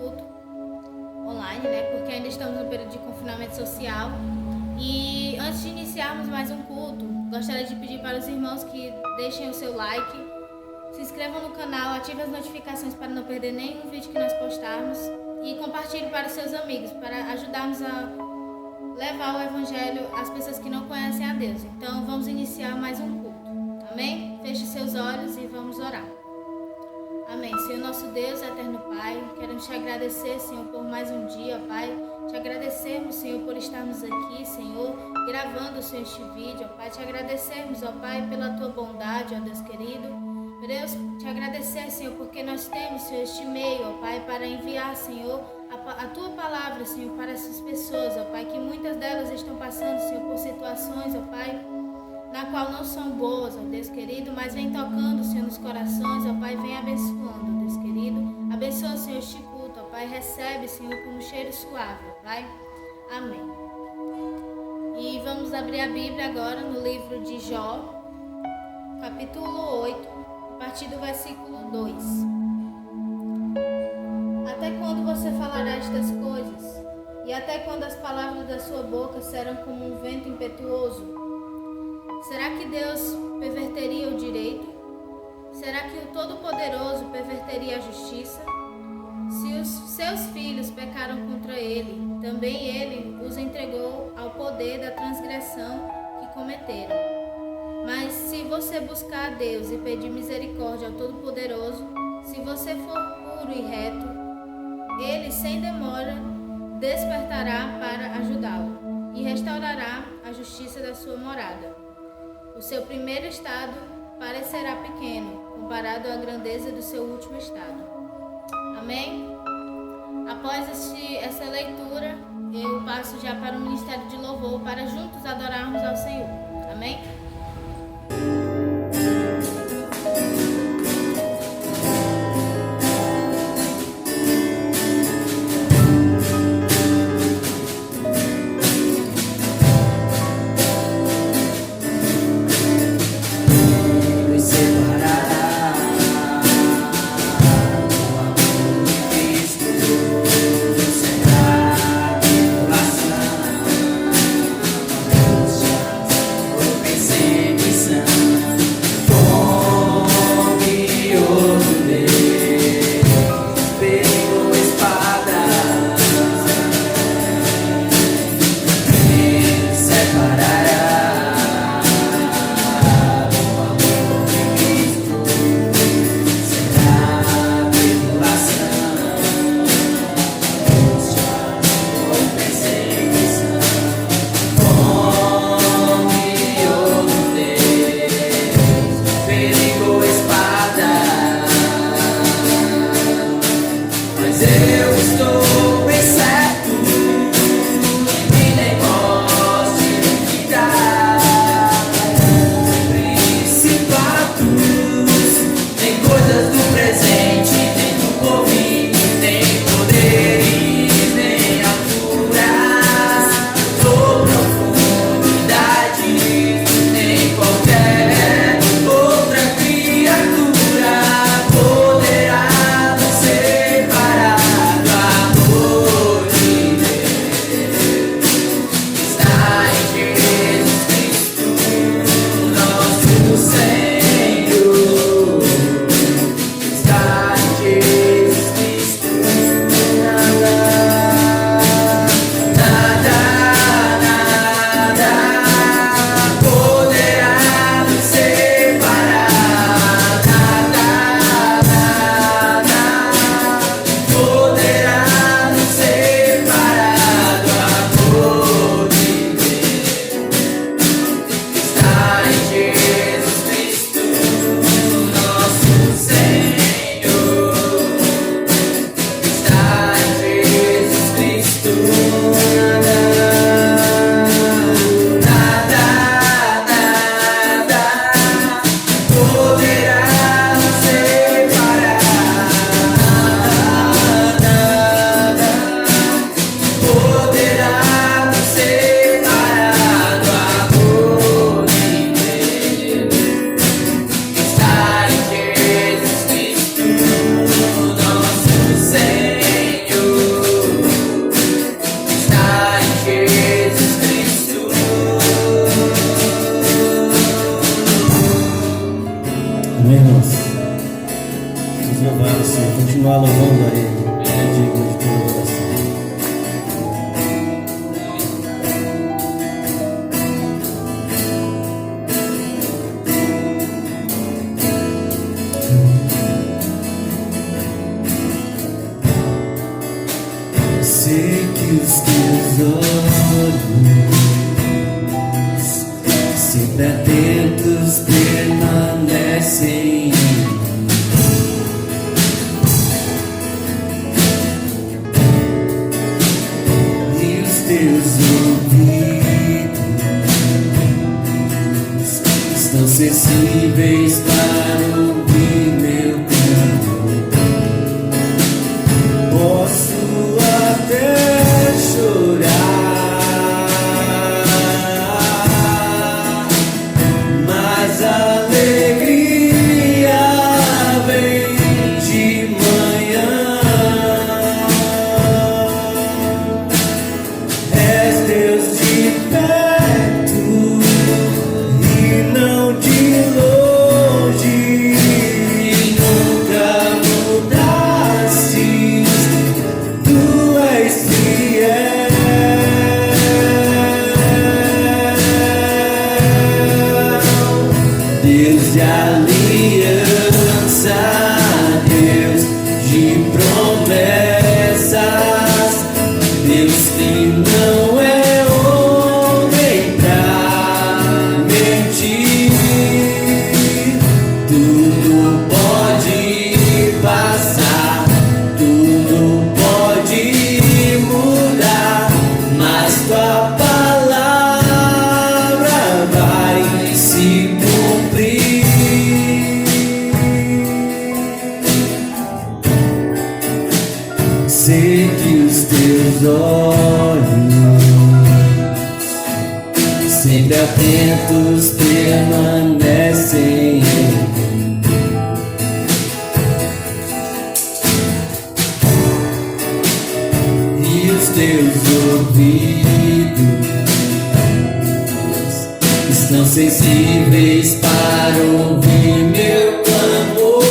culto online, né? Porque ainda estamos no período de confinamento social. E antes de iniciarmos mais um culto, gostaria de pedir para os irmãos que deixem o seu like, se inscrevam no canal, ativem as notificações para não perder nenhum vídeo que nós postarmos e compartilhem para os seus amigos, para ajudarmos a levar o Evangelho às pessoas que não conhecem a Deus. Então vamos iniciar mais um culto, amém? Feche seus olhos e vamos orar. Amém. Senhor nosso Deus, eterno Pai, queremos te agradecer, Senhor, por mais um dia, Pai. Te agradecermos, Senhor, por estarmos aqui, Senhor, gravando, Senhor, este vídeo, Pai. Te agradecermos, ó Pai, pela tua bondade, ó Deus querido. Meu Deus, te agradecer, Senhor, porque nós temos, Senhor, este meio, ó Pai, para enviar, Senhor, a tua palavra, Senhor, para essas pessoas, ó Pai, que muitas delas estão passando, Senhor, por situações, ó Pai, na qual não são boas, ó Deus querido, mas vem tocando, Senhor, nos corações, ó Pai, vem abençoando, ó Deus querido. Abençoa, Senhor, este culto, ó Pai, recebe, Senhor, como cheiro suave, ó Pai. Amém. E vamos abrir a Bíblia agora no livro de Jó, capítulo 8, a partir do versículo 2. Até quando você falará estas coisas? E até quando as palavras da sua boca serão como um vento impetuoso? Será que Deus perverteria o direito? Será que o Todo-Poderoso perverteria a justiça? Se os seus filhos pecaram contra ele, também ele os entregou ao poder da transgressão que cometeram. Mas se você buscar a Deus e pedir misericórdia ao Todo-Poderoso, se você for puro e reto, ele sem demora despertará para ajudá-lo e restaurará a justiça da sua morada. O seu primeiro estado parecerá pequeno, comparado à grandeza do seu último estado. Amém? Após essa leitura, eu passo já para o Ministério de Louvor, para juntos adorarmos ao Senhor. Amém? Poderá nos separar. Sei que os teus olhos, sempre atentos, permanecem em mim. E os teus ouvidos estão sensíveis para ouvir meu clamor. Posso até chorar, mas a alegria vem de manhã. És Deus de perto e não de longe, e nunca mudastes. Tu és fiel, Deus de aliança, Deus de promessas, Deus que não é homem pra mentir. Tudo pode passar, tudo pode mudar, mas tua palavra vai se cumprir. Sei que os teus olhos, sempre atentos, permanecem em mim. E os teus ouvidos estão sensíveis para ouvir meu clamor.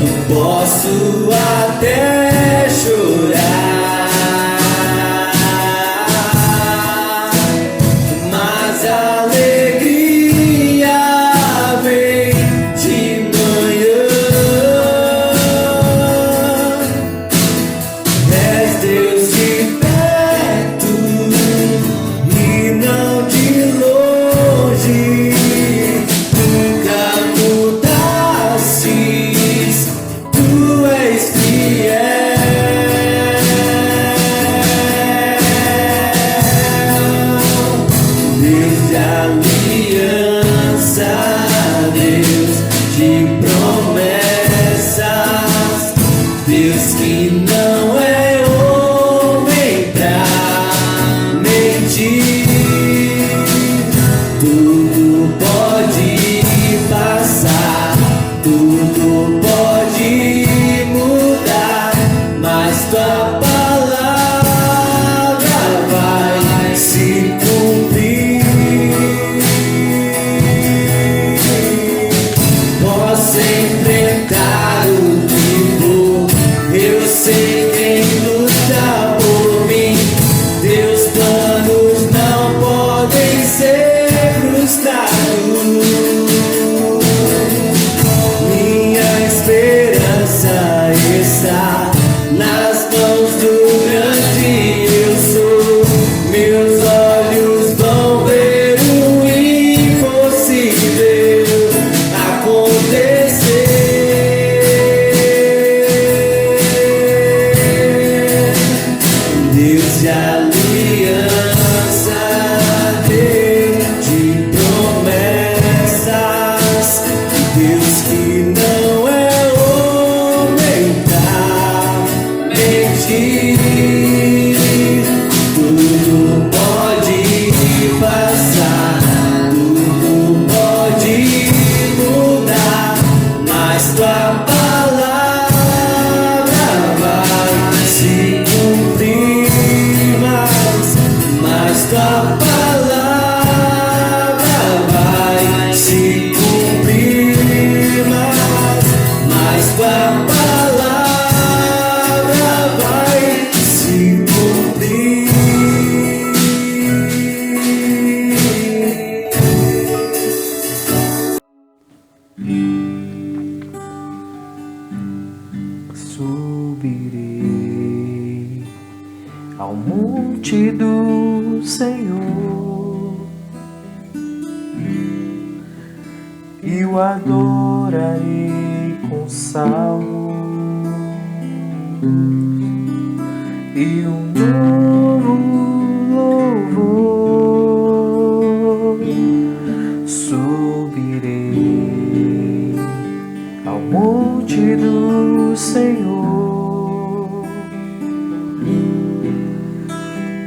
Eu posso até chorar, mas a alegria vem de manhã. És Deus de perto e não de longe, nunca mudastes. Tu és fiel, Deus de aliança, Deus de promessas, Deus que não é homem pra mentir. Tudo pode passar, tudo pode mudar, mas tua palavra vai se cumprir. Posso enfrentar o que for, eu sei quem luta por mim. Teus planos não podem ser frustrados. Minha esperança está nas mãos do grande eu sou. Meus olhos vão ver o impossível acontecer. ao monte do Senhor e o adorarei com salmos e um novo louvor. Subirei ao monte do Senhor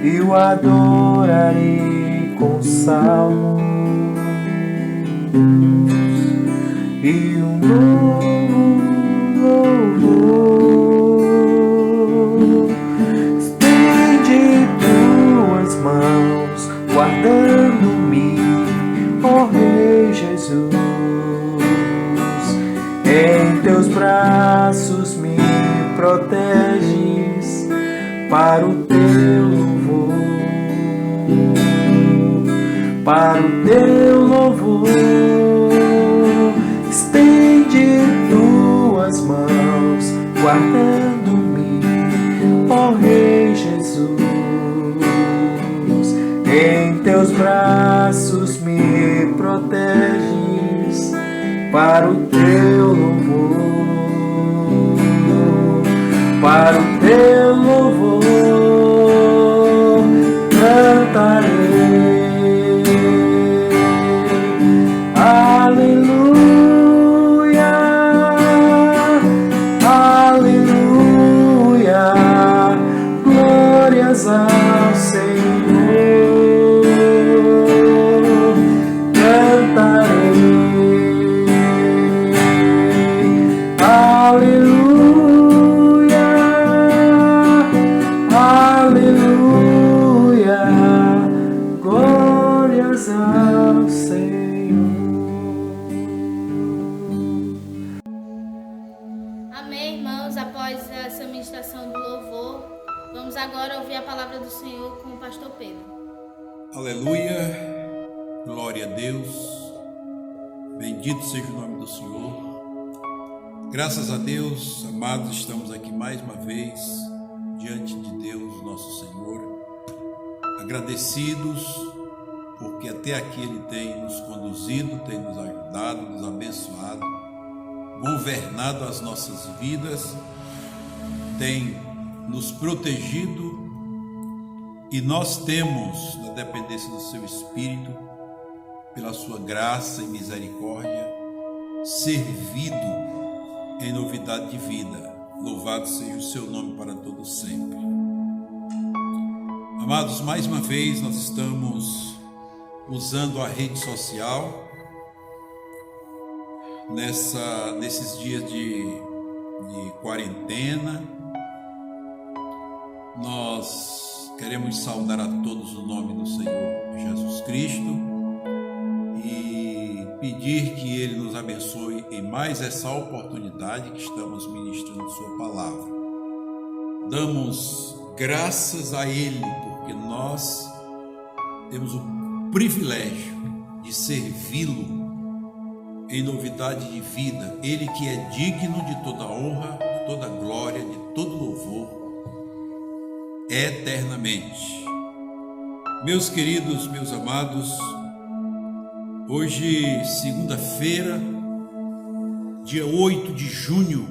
e o adorarei com salmos e um novo louvor. Estende tuas mãos, guardando-me, ó Rei Jesus. Em teus braços me proteges para o teu louvor, para o teu louvor. Estende tuas mãos, guardando-me, ó Rei Jesus. Em teus braços me proteges para o teu louvor, para o teu louvor. Cantarei, aleluia, aleluia, glórias ao Senhor. Cantarei, aleluia, aleluia, glórias ao Senhor. Amém, irmãos. Após essa ministração do louvor, vamos agora ouvir a palavra do Senhor com o pastor Pedro. Aleluia, glória a Deus, bendito seja o nome do Senhor. Graças a Deus, amados, estamos aqui mais uma vez diante de Deus, nosso Senhor, agradecidos porque até aqui Ele tem nos conduzido, tem nos ajudado, nos abençoado, governado as nossas vidas, tem nos protegido e nós temos, na dependência do Seu Espírito, pela Sua graça e misericórdia, servido em novidade de vida. Louvado seja o Seu nome para todo sempre. Amados, mais uma vez nós estamos usando a rede social nesses dias de quarentena. Nós queremos saudar a todos no nome do Senhor Jesus Cristo e pedir que Ele nos abençoe em mais essa oportunidade que estamos ministrando Sua palavra. Damos graças a Ele porque nós temos o privilégio de servi-lo em novidade de vida. Ele que é digno de toda honra, de toda glória, de todo louvor, eternamente. Meus queridos, meus amados, hoje, segunda-feira, dia 8 de junho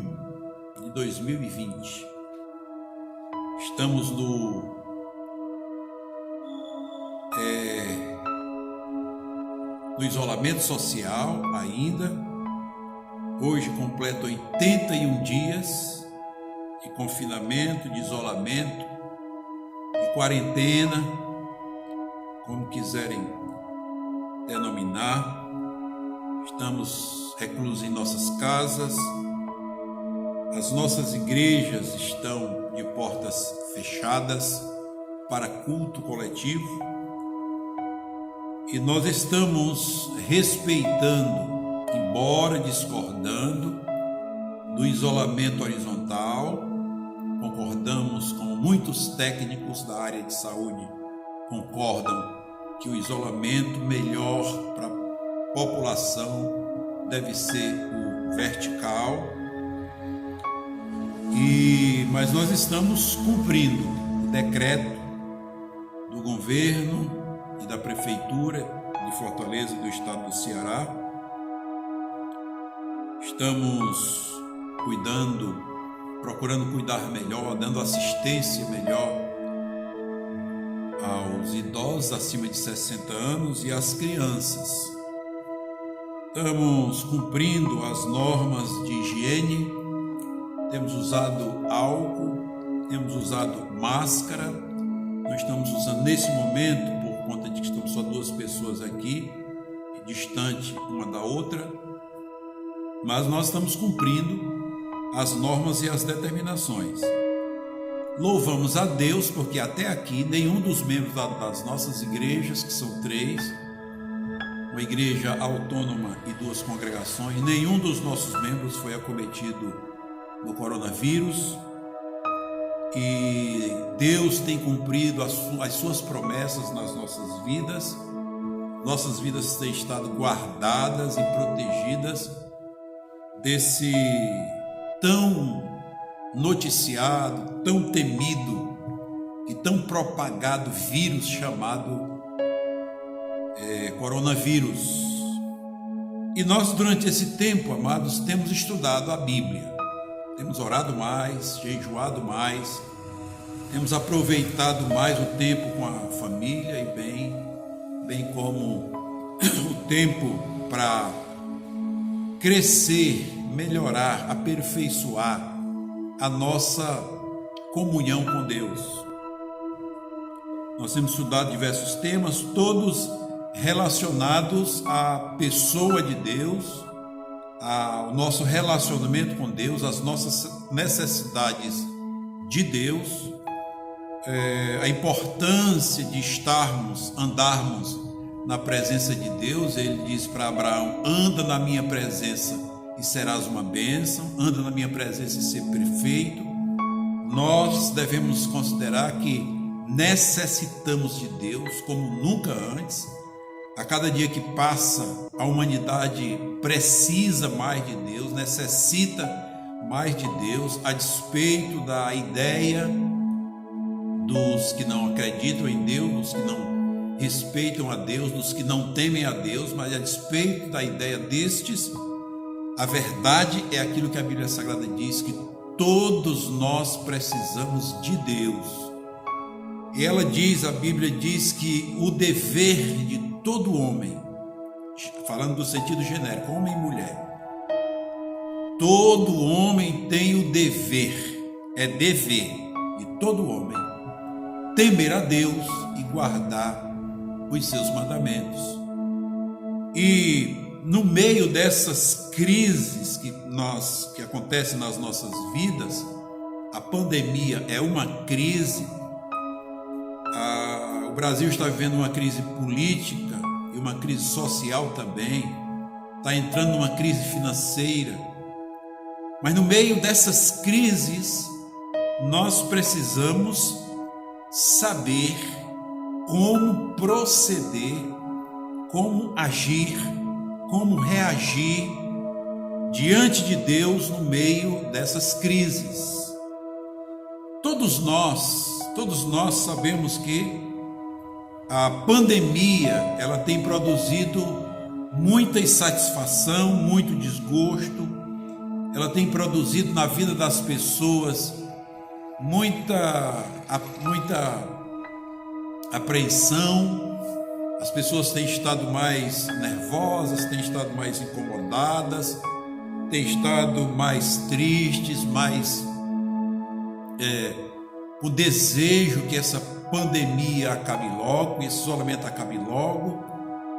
de 2020, estamos no isolamento social ainda. Hoje completa 81 dias de confinamento, de isolamento, de quarentena, como quiserem denominar. Estamos reclusos em nossas casas, as nossas igrejas estão de portas fechadas para culto coletivo e nós estamos respeitando, embora discordando do isolamento horizontal. Concordamos com muitos técnicos da área de saúde, concordam que o isolamento melhor para a população deve ser o vertical, mas nós estamos cumprindo, decreto do governo e da prefeitura de Fortaleza, do estado do Ceará. Estamos procurando cuidar melhor, dando assistência melhor aos idosos acima de 60 anos e às crianças. Estamos cumprindo as normas de higiene, temos usado álcool, temos usado máscara. Nós estamos usando nesse momento, por conta de que estamos só 2 pessoas aqui, distante uma da outra, mas nós estamos cumprindo as normas e as determinações. Louvamos a Deus porque até aqui nenhum dos membros das nossas igrejas, que são 3, uma igreja autônoma e 2 congregações, nenhum dos nossos membros foi acometido do coronavírus, e Deus tem cumprido as suas promessas nas nossas vidas têm estado guardadas e protegidas desse tão noticiado, tão temido e tão propagado vírus chamado coronavírus. E nós, durante esse tempo, amados, temos estudado a Bíblia, temos orado mais, jejuado mais, temos aproveitado mais o tempo com a família e bem como o tempo para crescer, melhorar, aperfeiçoar a nossa comunhão com Deus. Nós temos estudado diversos temas, todos relacionados à pessoa de Deus, ao nosso relacionamento com Deus, às nossas necessidades de Deus, a importância de andarmos na presença de Deus. Ele diz para Abraão: anda na minha presença e serás uma bênção, anda na minha presença e ser perfeito. Nós devemos considerar que necessitamos de Deus como nunca antes. A cada dia que passa, a humanidade precisa mais de Deus, necessita mais de Deus, a despeito da ideia dos que não acreditam em Deus, dos que não respeitam a Deus, dos que não temem a Deus, mas a despeito da ideia destes, a verdade é aquilo que a Bíblia Sagrada diz, que todos nós precisamos de Deus. E a Bíblia diz que o dever de todo homem, falando do sentido genérico, homem e mulher, todo homem tem o dever, é dever de todo homem, temer a Deus e guardar os seus mandamentos. E no meio dessas crises que acontecem nas nossas vidas, a pandemia é uma crise. O Brasil está vivendo uma crise política e uma crise social também, está entrando numa crise financeira. Mas no meio dessas crises, nós precisamos saber como proceder, como agir, como reagir diante de Deus no meio dessas crises. Todos nós sabemos que a pandemia, ela tem produzido muita insatisfação, muito desgosto, ela tem produzido na vida das pessoas muita apreensão. As pessoas têm estado mais nervosas, têm estado mais incomodadas, têm estado mais tristes, mais o desejo que essa pandemia acabe logo, que esse isolamento acabe logo,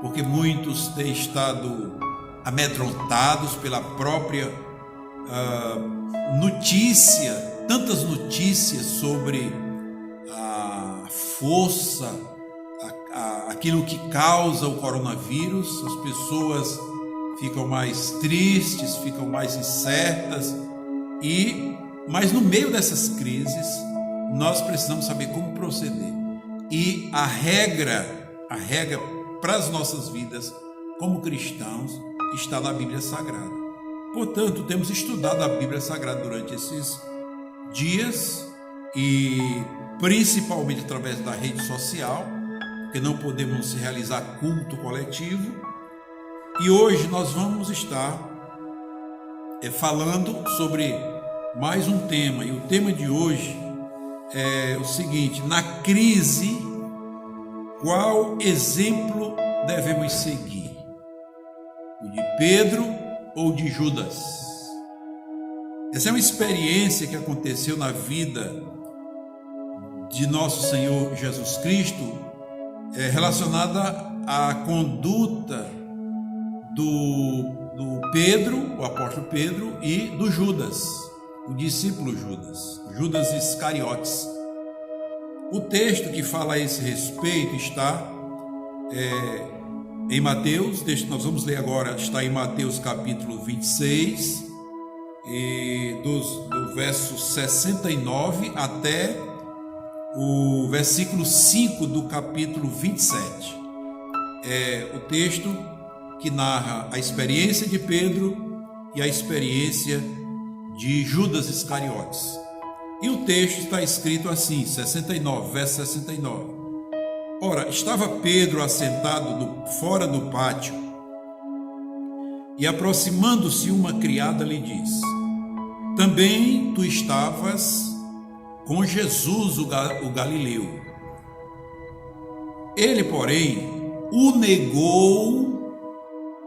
porque muitos têm estado amedrontados pela própria notícia, tantas notícias sobre a força, aquilo que causa o coronavírus. As pessoas ficam mais tristes, ficam mais incertas, mas no meio dessas crises, nós precisamos saber como proceder. E a regra para as nossas vidas como cristãos está na Bíblia Sagrada. Portanto, temos estudado a Bíblia Sagrada durante esses dias e principalmente através da rede social, porque não podemos realizar culto coletivo. E hoje nós vamos estar falando sobre mais um tema, e o tema de hoje é o seguinte: na crise, qual exemplo devemos seguir? O de Pedro ou de Judas? Essa é uma experiência que aconteceu na vida de nosso Senhor Jesus Cristo, relacionada à conduta do Pedro, o apóstolo Pedro, e do Judas, o discípulo Judas Iscariotes. O texto que fala a esse respeito está em Mateus, texto que nós vamos ler agora está em Mateus capítulo 26, e do verso 69 até o versículo 5 do capítulo 27. É o texto que narra a experiência de Pedro e a experiência de Judas Iscariotes. E o texto está escrito assim, 69, verso 69. Ora, estava Pedro assentado fora do pátio, e aproximando-se uma criada lhe disse: também tu estavas com Jesus o Galileu. Ele, porém, o negou.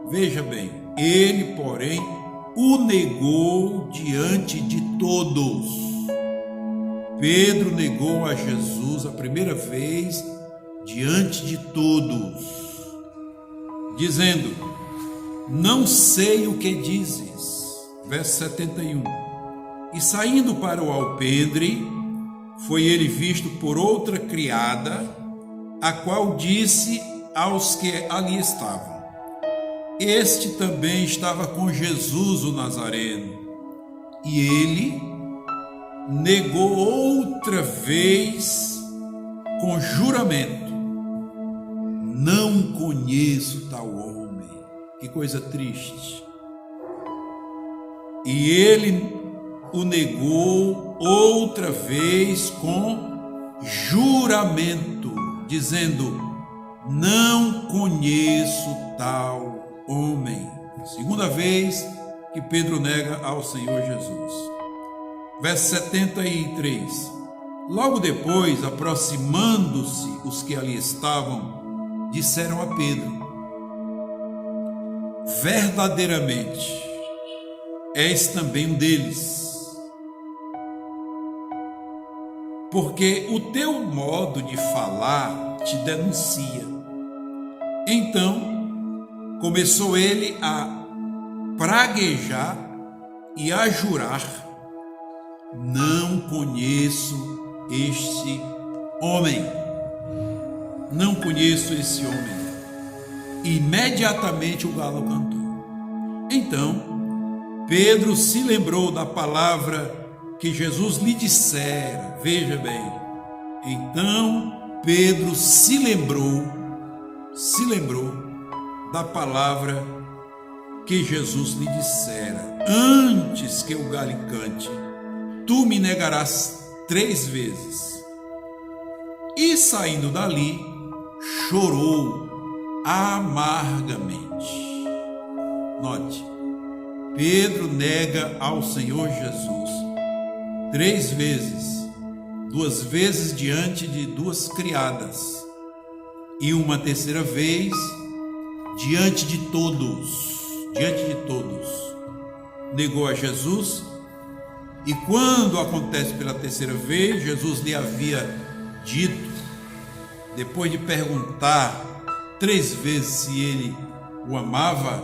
Veja bem, ele, porém, o negou diante de todos. Pedro negou a Jesus a primeira vez diante de todos, dizendo: não sei o que dizes. Verso 71. E saindo para o alpendre, foi ele visto por outra criada, a qual disse aos que ali estavam: este também estava com Jesus o Nazareno. E ele negou outra vez com juramento: não conheço tal homem. Que coisa triste. E ele o negou outra vez com juramento, dizendo: não conheço tal homem. Segunda vez que Pedro nega ao Senhor Jesus. Verso 73. Logo depois, aproximando-se os que ali estavam, disseram a Pedro: verdadeiramente és também um deles, porque o teu modo de falar te denuncia. Então começou ele a praguejar e a jurar: não conheço este homem. Não conheço esse homem. Imediatamente o galo cantou. Então Pedro se lembrou da palavra que Jesus lhe dissera. Veja bem. Então Pedro se lembrou da palavra que Jesus lhe dissera: antes que o galo cante, tu me negarás 3 vezes. E saindo dali, chorou amargamente. Note, Pedro nega ao Senhor Jesus 3 vezes, 2 vezes diante de 2 criadas, e uma terceira vez diante de todos. Negou a Jesus. E quando acontece pela terceira vez, Jesus lhe havia dito, depois de perguntar 3 vezes se ele o amava,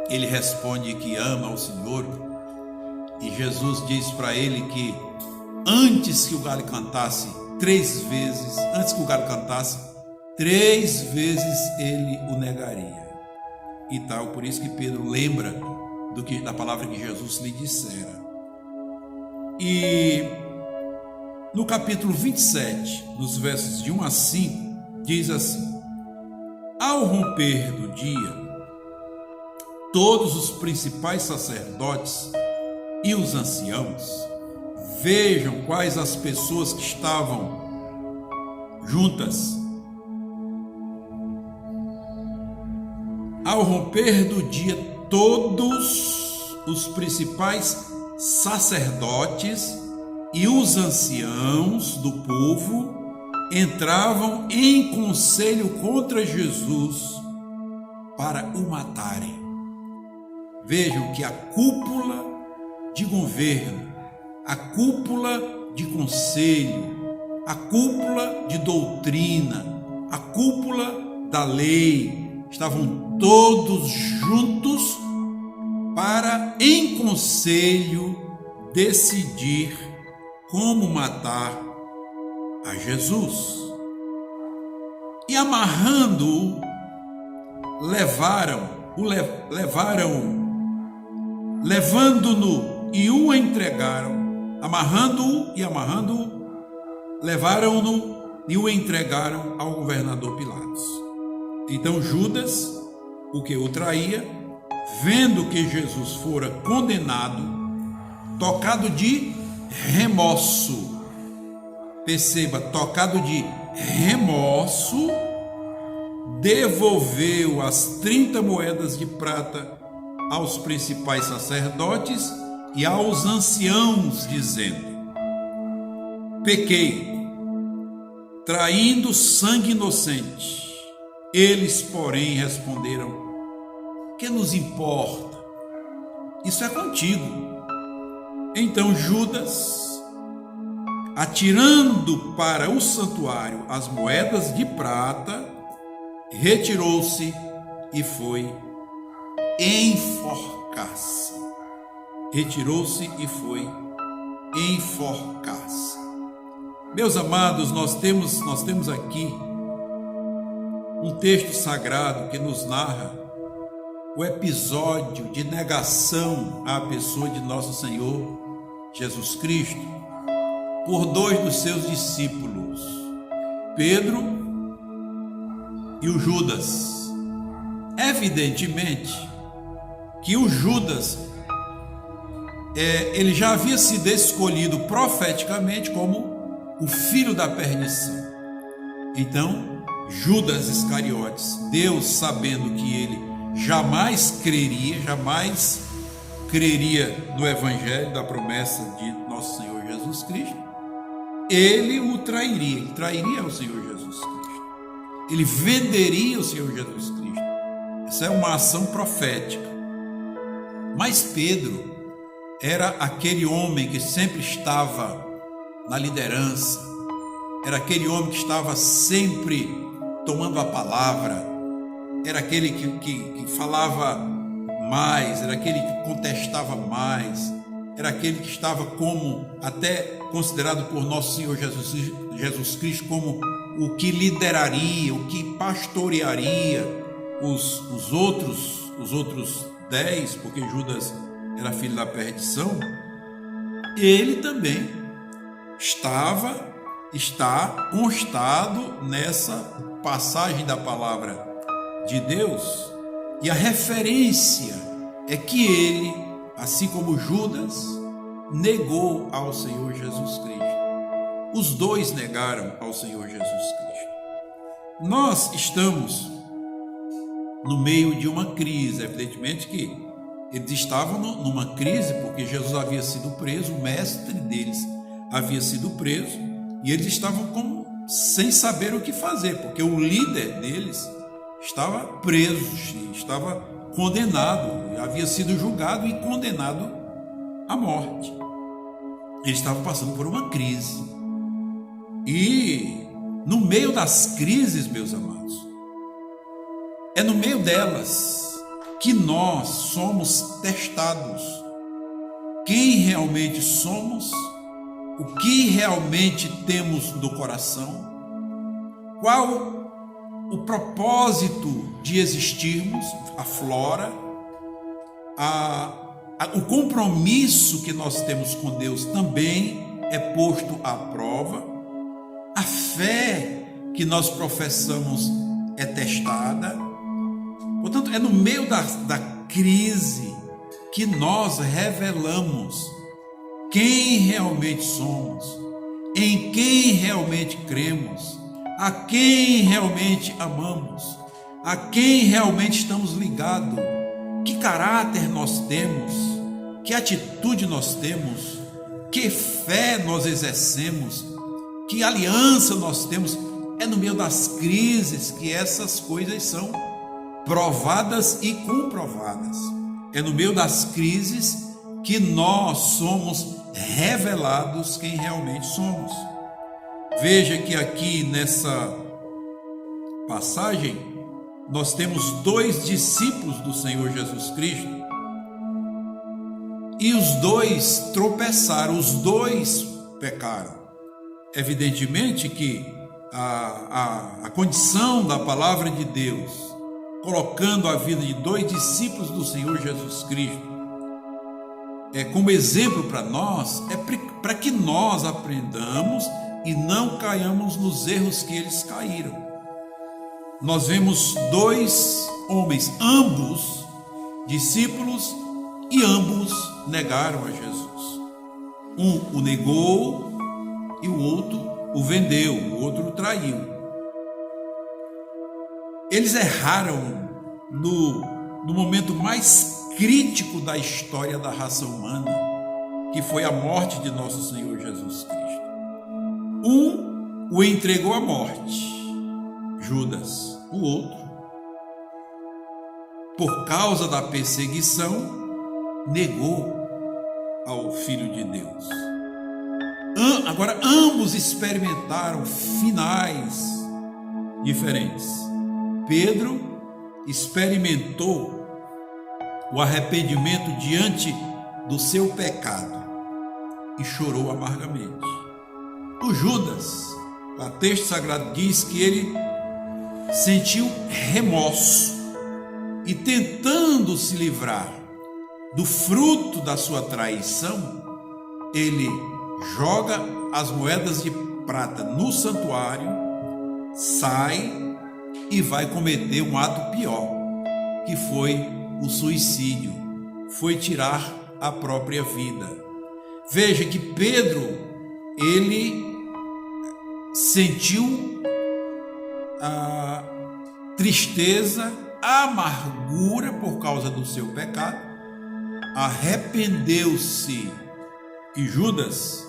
ele responde que ama ao Senhor. E Jesus diz para ele que antes que o galo cantasse 3 vezes, antes que o galo cantasse 3 vezes ele o negaria. E tal, por isso que Pedro lembra da palavra que Jesus lhe dissera. E no capítulo 27, nos versos de 1 a 5, diz assim: ao romper do dia, todos os principais sacerdotes e os anciãos Vejam quais as pessoas que estavam juntas. Ao romper do dia, todos os principais sacerdotes e os anciãos do povo entravam em conselho contra Jesus para o matarem. Vejam que a cúpula de governo, a cúpula de conselho, a cúpula de doutrina, a cúpula da lei, estavam todos juntos para, em conselho, decidir como matar a Jesus. E amarrando-o, levando-no e o entregaram. Amarrando-o, levaram-no e o entregaram ao governador Pilatos. Então Judas, o que o traía, vendo que Jesus fora condenado, tocado de remorso, perceba, tocado de remorso, devolveu as 30 moedas de prata aos principais sacerdotes e aos anciãos, dizendo: pequei, traindo sangue inocente. Eles, porém, responderam: que nos importa? Isso é contigo. Então Judas, atirando para o santuário as moedas de prata, retirou-se e foi enforcar-se. Meus amados, nós temos aqui um texto sagrado que nos narra o episódio de negação à pessoa de nosso Senhor Jesus Cristo por dois dos seus discípulos, Pedro e o Judas. Evidentemente que o Judas ele já havia sido escolhido profeticamente como o filho da perdição. Então Judas Iscariotes, Deus, sabendo que ele jamais creria no evangelho da promessa de nosso Senhor Jesus Cristo, ele o trairia, ele trairia o Senhor Jesus Cristo, ele venderia o Senhor Jesus Cristo. Essa é uma ação profética. Mas Pedro era aquele homem que sempre estava na liderança, era aquele homem que estava sempre tomando a palavra, era aquele que falava mais, era aquele que contestava mais, era aquele que estava como até considerado por nosso Senhor Jesus Cristo como o que lideraria, o que pastorearia os outros 10, porque Judas era filho da perdição. Ele também está constado nessa passagem da palavra de Deus, e a referência é que ele, assim como Judas, negou ao Senhor Jesus Cristo. Os dois negaram ao Senhor Jesus Cristo. Nós estamos no meio de uma crise. Evidentemente que eles estavam numa crise porque Jesus havia sido preso, o mestre deles havia sido preso, e eles estavam sem saber o que fazer, porque o líder deles estava preso, estava condenado, havia sido julgado e condenado à morte. Eles estavam passando por uma crise. E no meio das crises, meus amados, é no meio delas que nós somos testados. Quem realmente somos, o que realmente temos no coração, qual o propósito de existirmos, aflora, o compromisso que nós temos com Deus também é posto à prova, a fé que nós professamos é testada. Portanto, é no meio da crise que nós revelamos quem realmente somos, em quem realmente cremos, a quem realmente amamos, a quem realmente estamos ligados, que caráter nós temos, que atitude nós temos, que fé nós exercemos, que aliança nós temos. É no meio das crises que essas coisas são provadas e comprovadas. É no meio das crises que nós somos revelados quem realmente somos. Veja que aqui nessa passagem nós temos 2 discípulos do Senhor Jesus Cristo e os 2 tropeçaram, os 2 pecaram. Evidentemente que a condição da palavra de Deus, colocando a vida de 2 discípulos do Senhor Jesus Cristo como exemplo para nós, é para que nós aprendamos e não caiamos nos erros que eles caíram. Nós vemos 2 homens, ambos discípulos, e ambos negaram a Jesus. Um o negou e o outro o vendeu, o outro o traiu. Eles erraram no momento mais crítico da história da raça humana, que foi a morte de nosso Senhor Jesus Cristo. Um o entregou à morte, Judas. O outro, por causa da perseguição, negou ao Filho de Deus. Agora, ambos experimentaram finais diferentes. Pedro experimentou o arrependimento diante do seu pecado e chorou amargamente. O Judas, o texto sagrado diz que ele sentiu remorso e, tentando se livrar do fruto da sua traição, ele joga as moedas de prata no santuário, sai e vai cometer um ato pior, que foi o suicídio, foi tirar a própria vida. Veja que Pedro, ele sentiu a tristeza, a amargura por causa do seu pecado, arrependeu-se, e Judas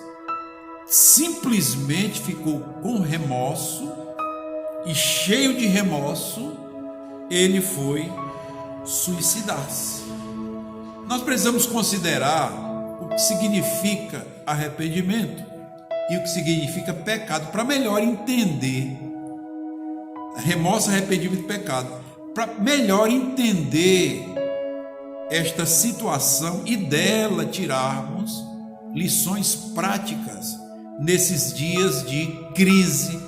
simplesmente ficou com remorso, e cheio de remorso, ele foi suicidar-se. Nós precisamos considerar o que significa arrependimento e o que significa pecado, para melhor entender remorso, arrependimento e pecado, para melhor entender esta situação e dela tirarmos lições práticas nesses dias de crise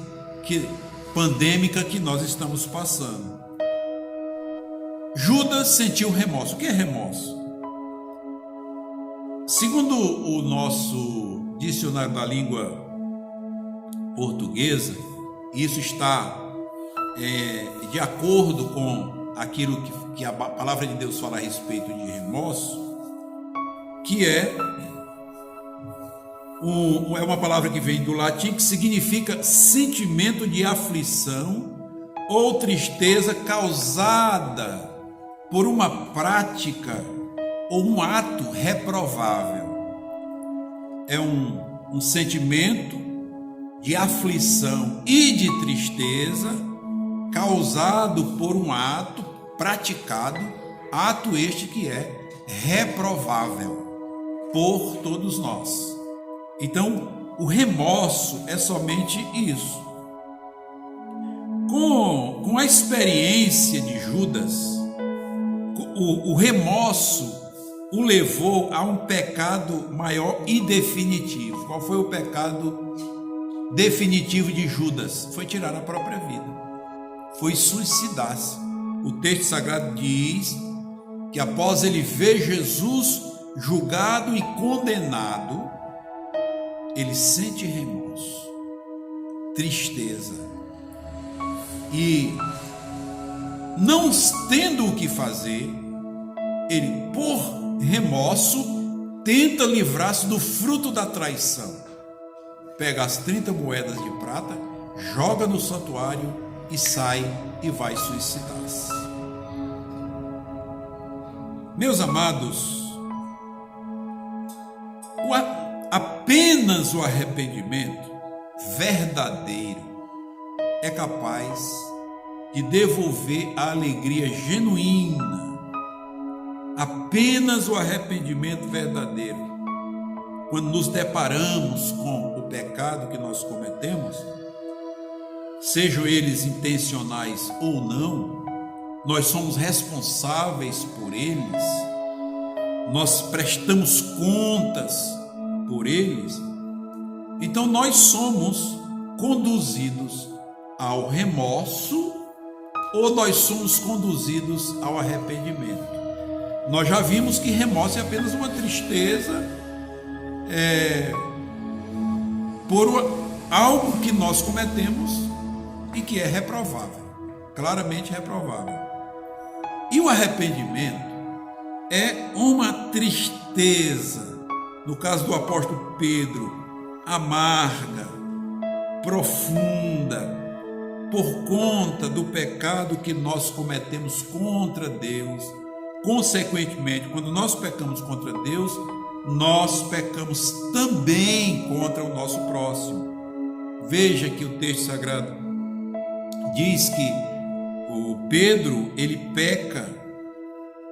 pandêmica que nós estamos passando. Judas sentiu remorso. O que é remorso? Segundo o nosso dicionário da língua portuguesa, isso está de acordo com aquilo que a palavra de Deus fala a respeito de remorso, que é uma palavra que vem do latim, que significa sentimento de aflição ou tristeza causada por uma prática ou um ato reprovável. É um sentimento de aflição e de tristeza causado por um ato praticado, ato este que é reprovável por todos nós. Então, o remorso é somente isso. Com a experiência de Judas, o remorso o levou a um pecado maior e definitivo. Qual foi o pecado definitivo de Judas? Foi tirar a própria vida, foi suicidar-se. O texto sagrado diz que após ele ver Jesus julgado e condenado, ele sente remorso, tristeza, e não tendo o que fazer, ele, por remorso, tenta livrar-se do fruto da traição. Pega as 30 moedas de prata, joga no santuário e sai e vai suicidar-se. Meus amados, apenas o arrependimento verdadeiro é capaz de devolver a alegria genuína. Apenas o arrependimento verdadeiro, quando nos deparamos com o pecado que nós cometemos, sejam eles intencionais ou não, nós somos responsáveis por eles, nós prestamos contas por eles, então nós somos conduzidos ao remorso ou nós somos conduzidos ao arrependimento. Nós já vimos que remorso é apenas uma tristeza por algo que nós cometemos e que é reprovável, claramente reprovável. E o arrependimento é uma tristeza, no caso do apóstolo Pedro, amarga, profunda, por conta do pecado que nós cometemos contra Deus. Consequentemente, quando nós pecamos contra Deus, nós pecamos também contra o nosso próximo. Veja que o texto sagrado diz que o Pedro, ele peca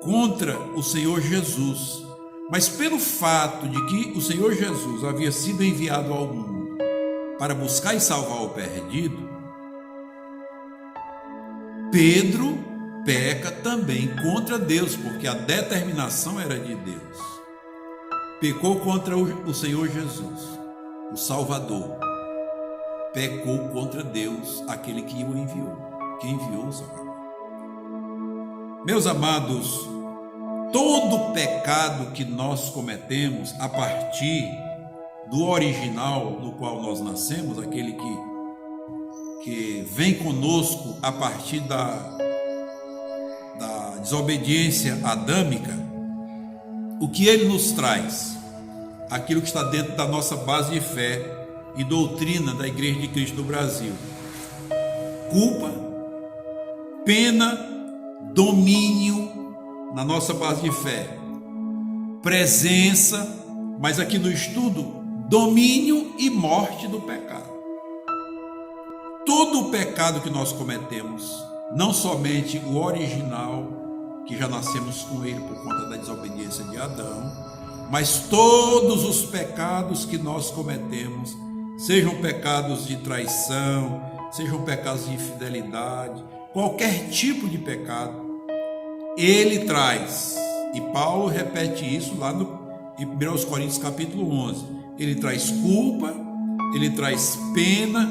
contra o Senhor Jesus, mas pelo fato de que o Senhor Jesus havia sido enviado ao mundo para buscar e salvar o perdido, Pedro peca também contra Deus, porque a determinação era de Deus. Pecou contra o Senhor Jesus, o Salvador. Pecou contra Deus, aquele que o enviou, que enviou o Salvador. Meus amados, todo pecado que nós cometemos a partir do original no qual nós nascemos, aquele que vem conosco a partir da desobediência adâmica, o que ele nos traz? Aquilo que está dentro da nossa base de fé e doutrina da Igreja de Cristo do Brasil: culpa, pena, domínio na nossa base de fé, presença, mas aqui no estudo, domínio e morte do pecado. Todo o pecado que nós cometemos, não somente o original, que já nascemos com ele por conta da desobediência de Adão, mas todos os pecados que nós cometemos, sejam pecados de traição, sejam pecados de infidelidade, qualquer tipo de pecado, ele traz, e Paulo repete isso lá em 1 Coríntios capítulo 11, ele traz culpa, ele traz pena,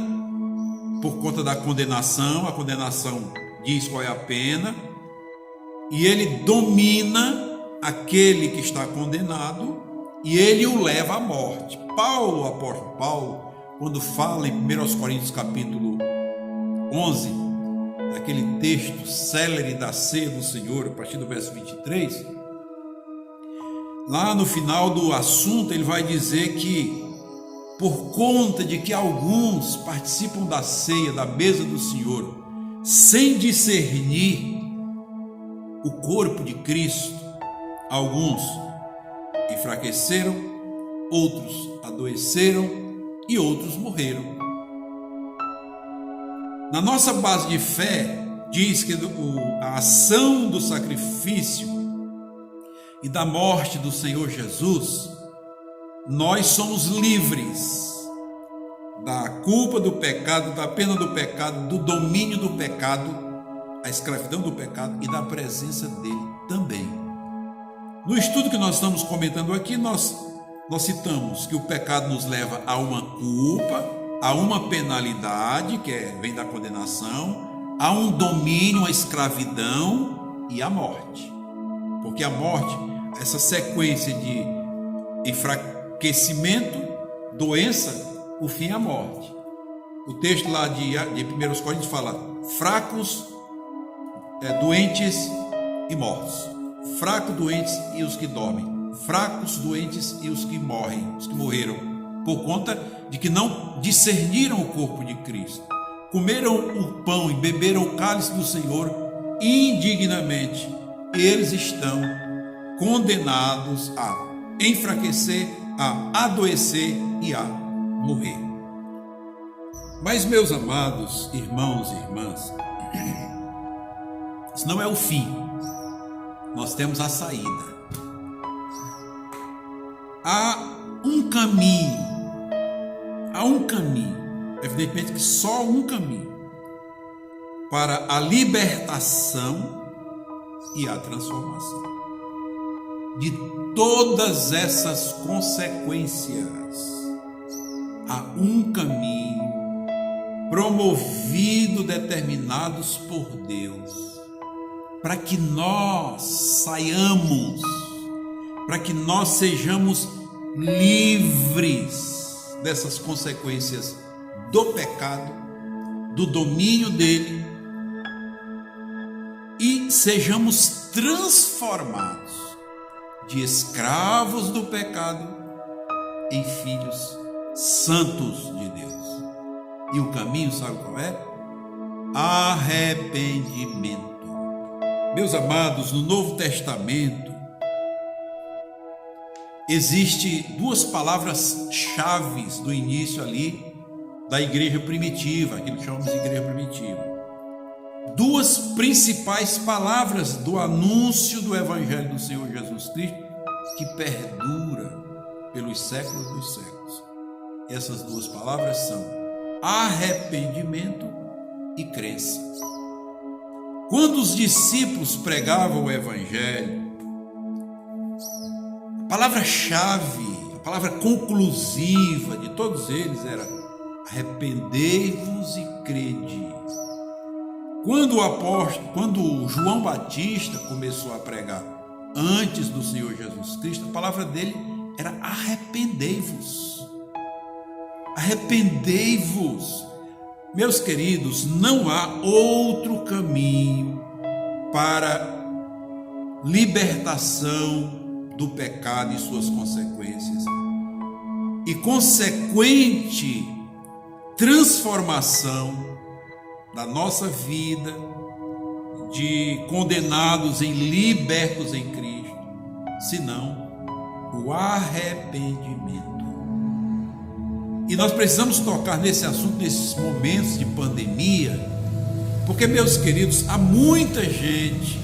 por conta da condenação, a condenação diz qual é a pena, e ele domina aquele que está condenado e ele o leva à morte. Paulo, o apóstolo Paulo, quando fala em 1 Coríntios capítulo 11, aquele texto célere da ceia do Senhor, a partir do verso 23, lá no final do assunto ele vai dizer que por conta de que alguns participam da ceia, da mesa do Senhor, sem discernir o corpo de Cristo, alguns enfraqueceram, outros adoeceram e outros morreram. Na nossa base de fé, diz que a ação do sacrifício e da morte do Senhor Jesus, nós somos livres da culpa do pecado, da pena do pecado, do domínio do pecado, a escravidão do pecado e da presença dele também. No estudo que nós estamos comentando aqui, nós citamos que o pecado nos leva a uma culpa, a uma penalidade, que vem da condenação, a um domínio, uma escravidão e a morte. Porque a morte, essa sequência de enfraquecimento, doença, o fim é a morte. O texto lá de 1 Coríntios fala: fracos, doentes e mortos. Fracos, doentes e os que dormem. fracos, doentes e os que morreram, por conta de que não discerniram o corpo de Cristo. Comeram o pão e beberam o cálice do Senhor indignamente. Eles estão condenados a enfraquecer, a adoecer e a morrer. Mas, meus amados irmãos e irmãs, isso não é o fim. Nós temos a saída. Há um caminho. Evidentemente que só um caminho para a libertação e a transformação de todas essas consequências. Há um caminho promovido, determinados por Deus, para que nós saiamos, para que nós sejamos livres dessas consequências do pecado, do domínio dele, e sejamos transformados de escravos do pecado em filhos santos de Deus. E o caminho, sabe qual é? Arrependimento. Meus amados, no Novo Testamento existe duas palavras-chave do início ali da igreja primitiva, aquilo que chamamos de igreja primitiva. Duas principais palavras do anúncio do Evangelho do Senhor Jesus Cristo, que perdura pelos séculos dos séculos. Essas duas palavras são arrependimento e crença. Quando os discípulos pregavam o Evangelho, a palavra-chave, a palavra conclusiva de todos eles era: arrependei-vos e crede. Quando João Batista começou a pregar antes do Senhor Jesus Cristo, a palavra dele era arrependei-vos. Arrependei-vos. Meus queridos, não há outro caminho para libertação do pecado e suas consequências e consequente transformação da nossa vida de condenados em libertos em Cristo, senão o arrependimento. E nós precisamos tocar nesse assunto nesses momentos de pandemia, porque, meus queridos, há muita gente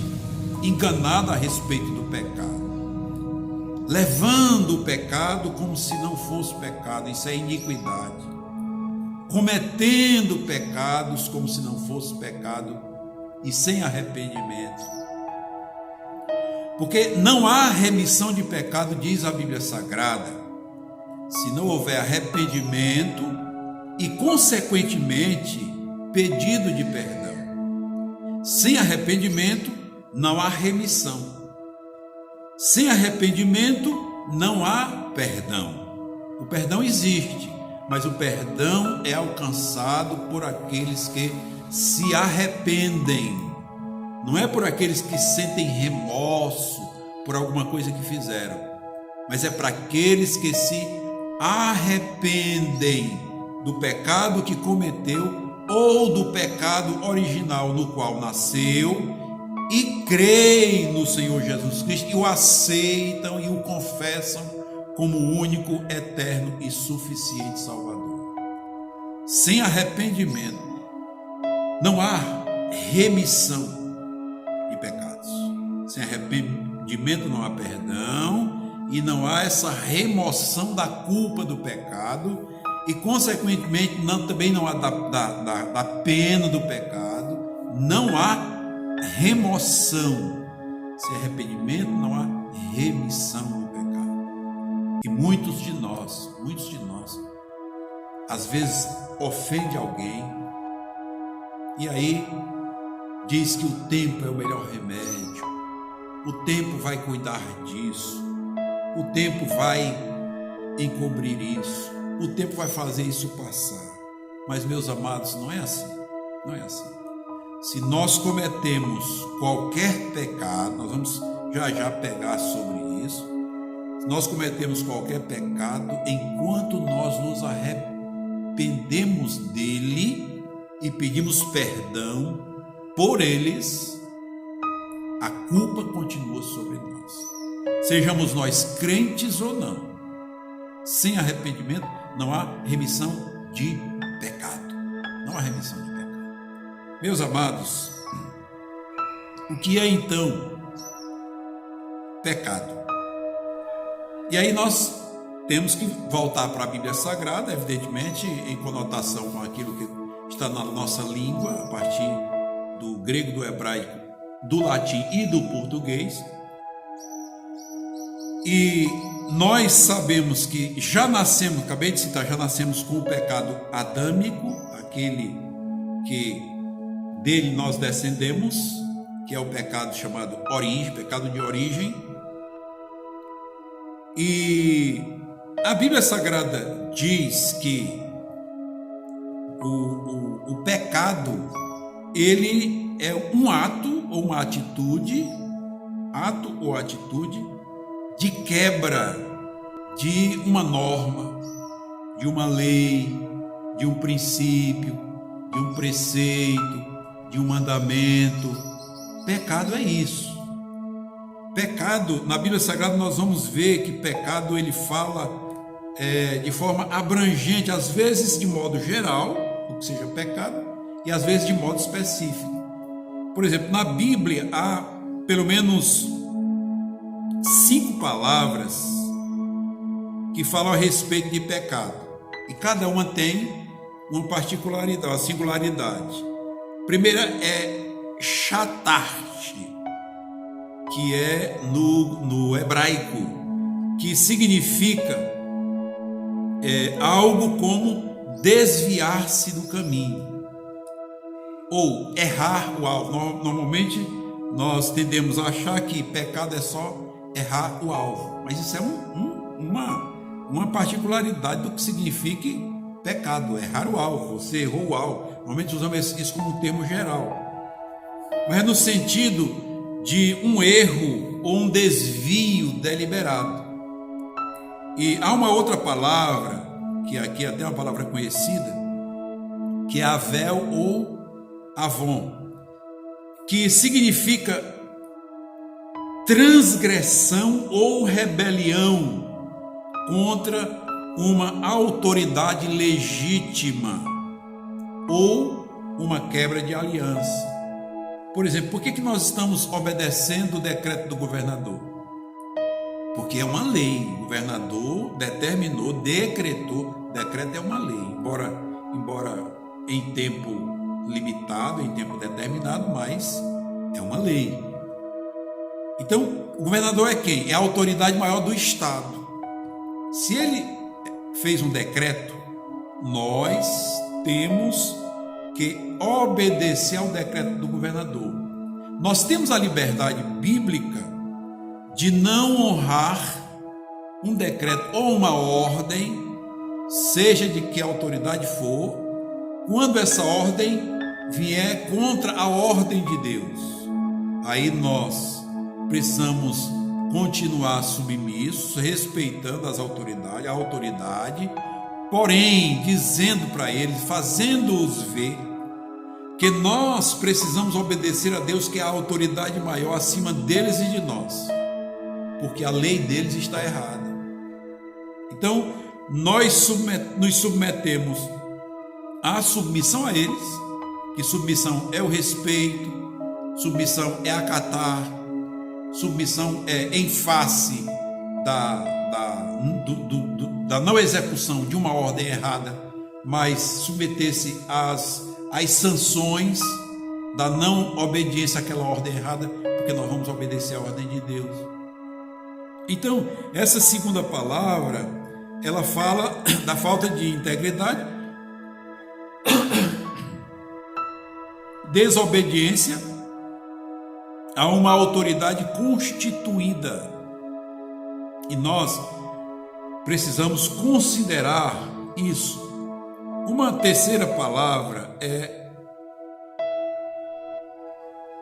enganada a respeito do pecado, levando o pecado como se não fosse pecado. Isso é iniquidade. Cometendo pecados como se não fosse pecado e sem arrependimento. Porque não há remissão de pecado, diz a Bíblia Sagrada, se não houver arrependimento e, consequentemente, pedido de perdão. Sem arrependimento não há remissão. Sem arrependimento não há perdão. O perdão existe, mas o perdão é alcançado por aqueles que se arrependem. Não é por aqueles que sentem remorso por alguma coisa que fizeram, mas é para aqueles que se arrependem do pecado que cometeu ou do pecado original no qual nasceu e creem no Senhor Jesus Cristo e o aceitam e o confessam como o único, eterno e suficiente Salvador. Sem arrependimento não há remissão de pecados. Sem arrependimento não há perdão e não há essa remoção da culpa do pecado e, consequentemente, também não há da pena do pecado. Não há remoção. Sem arrependimento não há remissão do pecado. E muitos de nós, às vezes ofende alguém e aí diz que o tempo é o melhor remédio, o tempo vai cuidar disso, o tempo vai encobrir isso, o tempo vai fazer isso passar. Mas, meus amados, não é assim, não é assim. Se nós cometemos qualquer pecado, nós vamos já pegar sobre isso, nós cometemos qualquer pecado, enquanto nós nos arrependemos dele e pedimos perdão por eles, a culpa continua sobre nós. Sejamos nós crentes ou não, sem arrependimento não há remissão de pecado. Não há remissão de pecado. Meus amados, o que é então pecado? E aí nós temos que voltar para a Bíblia Sagrada, evidentemente, em conotação com aquilo que está na nossa língua, a partir do grego, do hebraico, do latim e do português. E nós sabemos que já nascemos, acabei de citar, já nascemos com o pecado adâmico, aquele que dele nós descendemos, que é o pecado chamado origem, pecado de origem. E a Bíblia Sagrada diz que o pecado, ele é um ato ou uma atitude, de quebra de uma norma, de uma lei, de um princípio, de um preceito, de um mandamento. Pecado é isso. Pecado, na Bíblia Sagrada nós vamos ver que pecado ele fala de forma abrangente, às vezes de modo geral, o que seja pecado, e às vezes de modo específico. Por exemplo, na Bíblia há pelo menos 5 palavras que falam a respeito de pecado, e cada uma tem uma particularidade, uma singularidade. A primeira é chatarte, que é no hebraico, que significa algo como desviar-se do caminho, ou errar o alvo. Normalmente nós tendemos a achar que pecado é só errar o alvo, mas isso é uma particularidade do que significa pecado, errar o alvo. Você errou o alvo. Normalmente usamos isso como um termo geral, mas é no sentido de um erro ou um desvio deliberado. E há uma outra palavra, que aqui é até uma palavra conhecida, que é avel ou avon, que significa transgressão ou rebelião contra uma autoridade legítima ou uma quebra de aliança. Por exemplo, por que nós estamos obedecendo o decreto do governador? Porque é uma lei. O governador determinou, decretou. Decreto é uma lei, embora em tempo limitado, em tempo determinado, mas é uma lei. Então, o governador é quem? É a autoridade maior do Estado. Se ele fez um decreto, nós temos que obedecer ao decreto do governador. Nós temos a liberdade bíblica de não honrar um decreto ou uma ordem, seja de que autoridade for, quando essa ordem vier contra a ordem de Deus. Aí nós precisamos continuar submissos, respeitando a autoridade, porém dizendo para eles, fazendo-os ver que nós precisamos obedecer a Deus, que é a autoridade maior acima deles e de nós, porque a lei deles está errada. Então nós nos submetemos à submissão a eles, que submissão é o respeito, submissão é acatar, submissão é em face da não execução de uma ordem errada, mas submeter-se às sanções da não obediência àquela ordem errada, porque nós vamos obedecer à ordem de Deus. Então, essa segunda palavra, ela fala da falta de integridade, desobediência a uma autoridade constituída. E nós precisamos considerar isso. Uma terceira palavra é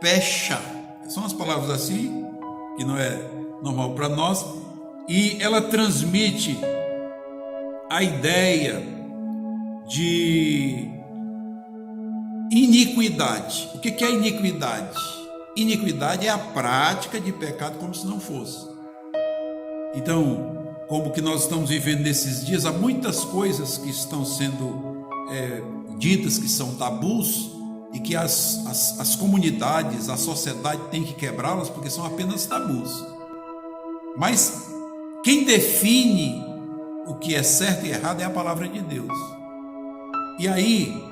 pecha. São as palavras assim, que não é normal para nós. e ela transmite a ideia de iniquidade. O que é iniquidade? Iniquidade é a prática de pecado como se não fosse. Então, como que nós estamos vivendo nesses dias, há muitas coisas que estão sendo ditas que são tabus e que as comunidades, a sociedade tem que quebrá-las porque são apenas tabus. Mas quem define o que é certo e errado é a palavra de Deus. E aí,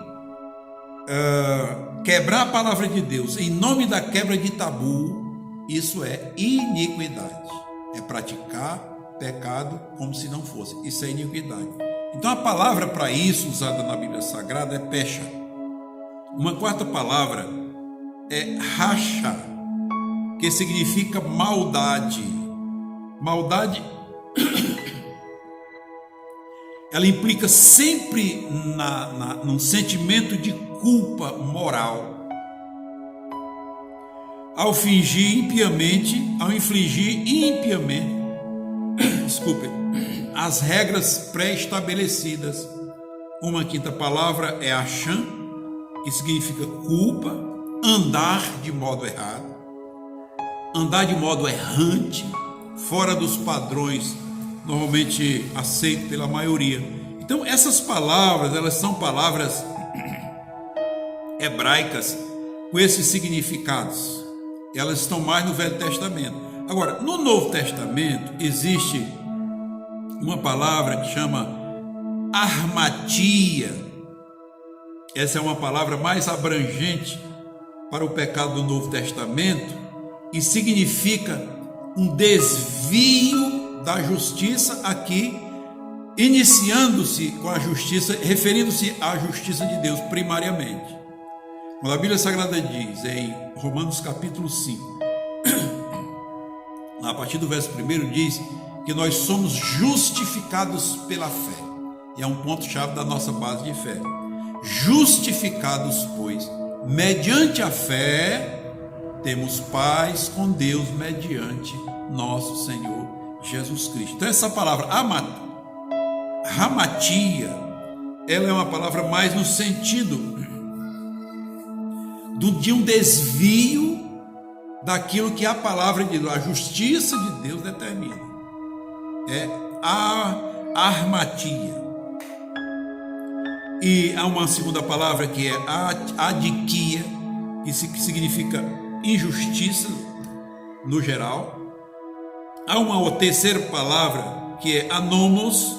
quebrar a palavra de Deus em nome da quebra de tabu, isso é iniquidade. É praticar pecado como se não fosse. Isso é iniquidade. Então a palavra para isso usada na Bíblia Sagrada é pecha. Uma quarta palavra é racha, que significa maldade. Maldade, ela implica sempre num sentimento de culpa moral. Ao infligir impiamente, as regras pré-estabelecidas. Uma quinta palavra é acham, que significa culpa, andar de modo errado, andar de modo errante, fora dos padrões normalmente aceitos pela maioria. Então essas palavras, elas são palavras hebraicas com esses significados. Elas estão mais no Velho Testamento. Agora, no Novo Testamento existe uma palavra que chama armatia. Essa é uma palavra mais abrangente para o pecado do Novo Testamento e significa um desvio da justiça aqui, iniciando-se com a justiça, referindo-se à justiça de Deus primariamente. Quando a Bíblia Sagrada diz em Romanos capítulo 5, a partir do verso 1 diz que nós somos justificados pela fé. E é um ponto-chave da nossa base de fé. Justificados, pois, mediante a fé, temos paz com Deus mediante nosso Senhor Jesus Cristo. Então essa palavra hamatia, ela é uma palavra mais no sentido de um desvio daquilo que a palavra de Deus, a justiça de Deus determina. É a armatia. E há uma segunda palavra que é adiquia, que significa injustiça no geral. Há uma terceira palavra que é anomos,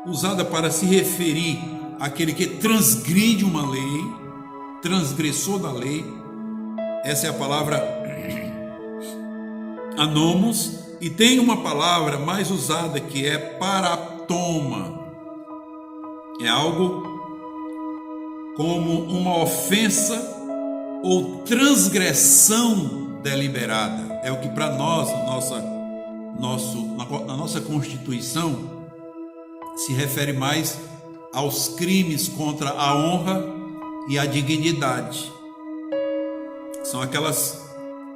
usada para se referir àquele que transgride uma lei, transgressor da lei. Essa é a palavra anomos. E tem uma palavra mais usada que é paratoma. É algo como uma ofensa ou transgressão deliberada. É o que para nós, na nossa Constituição, se refere mais aos crimes contra a honra e a dignidade. São aquelas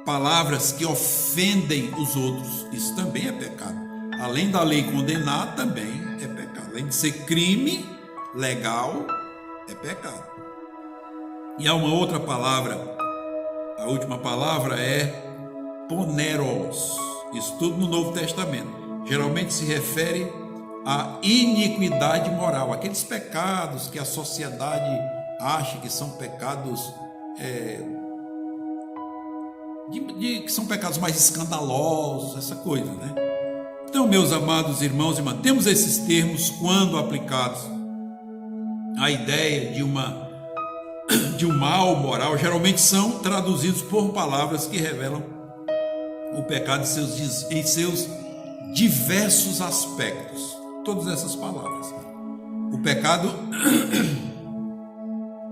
palavras que ofendem os outros. Isso também é pecado. Além da lei condenar, também é pecado. Além de ser crime legal, é pecado. E há uma outra palavra, a última palavra é poneros. Isso tudo no Novo Testamento. Geralmente se refere à iniquidade moral, aqueles pecados que a sociedade acha que são pecados que são pecados mais escandalosos, essa coisa, né? Então, meus amados irmãos e irmãs, temos esses termos quando aplicados à ideia de um mal moral, geralmente são traduzidos por palavras que revelam o pecado em seus diversos aspectos. Todas essas palavras. O pecado,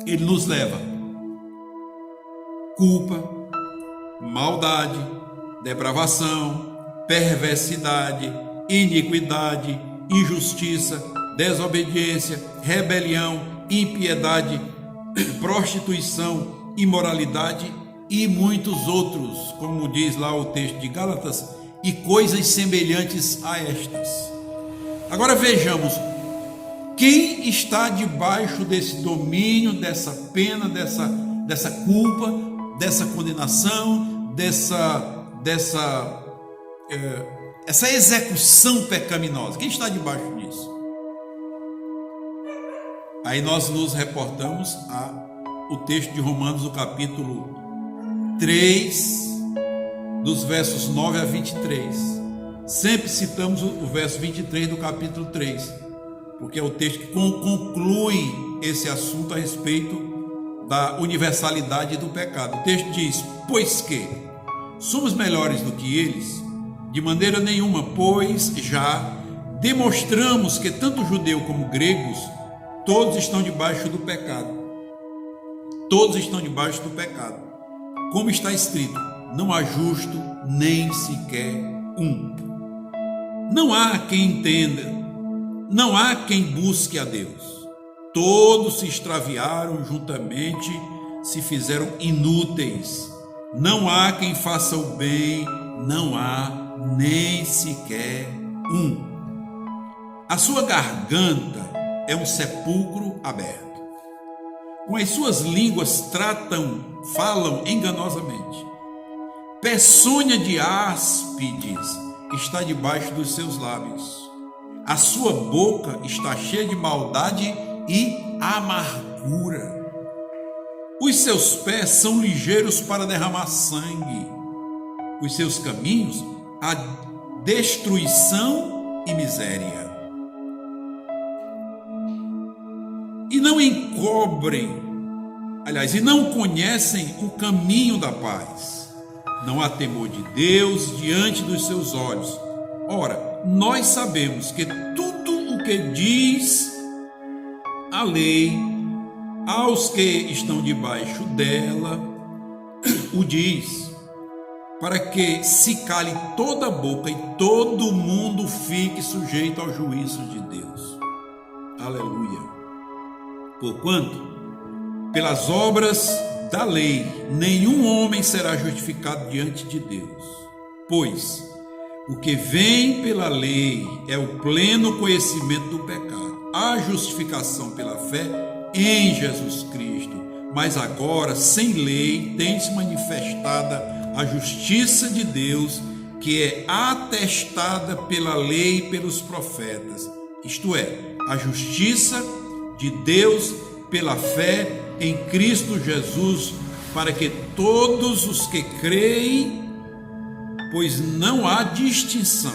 ele nos leva culpa, maldade, depravação, perversidade, iniquidade, injustiça, desobediência, rebelião, impiedade, prostituição, imoralidade e muitos outros, como diz lá o texto de Gálatas, e coisas semelhantes a estas. Agora vejamos, quem está debaixo desse domínio, dessa pena, dessa culpa, dessa condenação, essa execução pecaminosa? Quem está debaixo disso? Aí nós nos reportamos ao texto de Romanos, o capítulo 3, dos versos 9 a 23. Sempre citamos o verso 23 do capítulo 3, porque é o texto que conclui esse assunto a respeito da universalidade do pecado. O texto diz: pois que somos melhores do que eles? De maneira nenhuma, pois já demonstramos que tanto judeu como gregos, todos estão debaixo do pecado. Todos estão debaixo do pecado. Como está escrito: não há justo nem sequer um. Não há quem entenda, não há quem busque a Deus. Todos se extraviaram, juntamente se fizeram inúteis. Não há quem faça o bem, não há nem sequer um. A sua garganta é um sepulcro aberto. Com as suas línguas falam enganosamente. Peçonha de áspides está debaixo dos seus lábios. A sua boca está cheia de maldade e amargura. Os seus pés são ligeiros para derramar sangue. Os seus caminhos, a destruição e miséria. E não conhecem o caminho da paz. Não há temor de Deus diante dos seus olhos. Ora, nós sabemos que tudo o que diz a lei aos que estão debaixo dela, o diz, para que se cale toda a boca e todo mundo fique sujeito ao juízo de Deus. Aleluia. Porquanto, pelas obras da lei, nenhum homem será justificado diante de Deus, pois o que vem pela lei é o pleno conhecimento do pecado, a justificação pela fé em Jesus Cristo. Mas agora, sem lei, tem-se manifestada a justiça de Deus, que é atestada pela lei e pelos profetas, isto é, a justiça de Deus pela fé em Cristo Jesus, para que todos os que creem, pois não há distinção.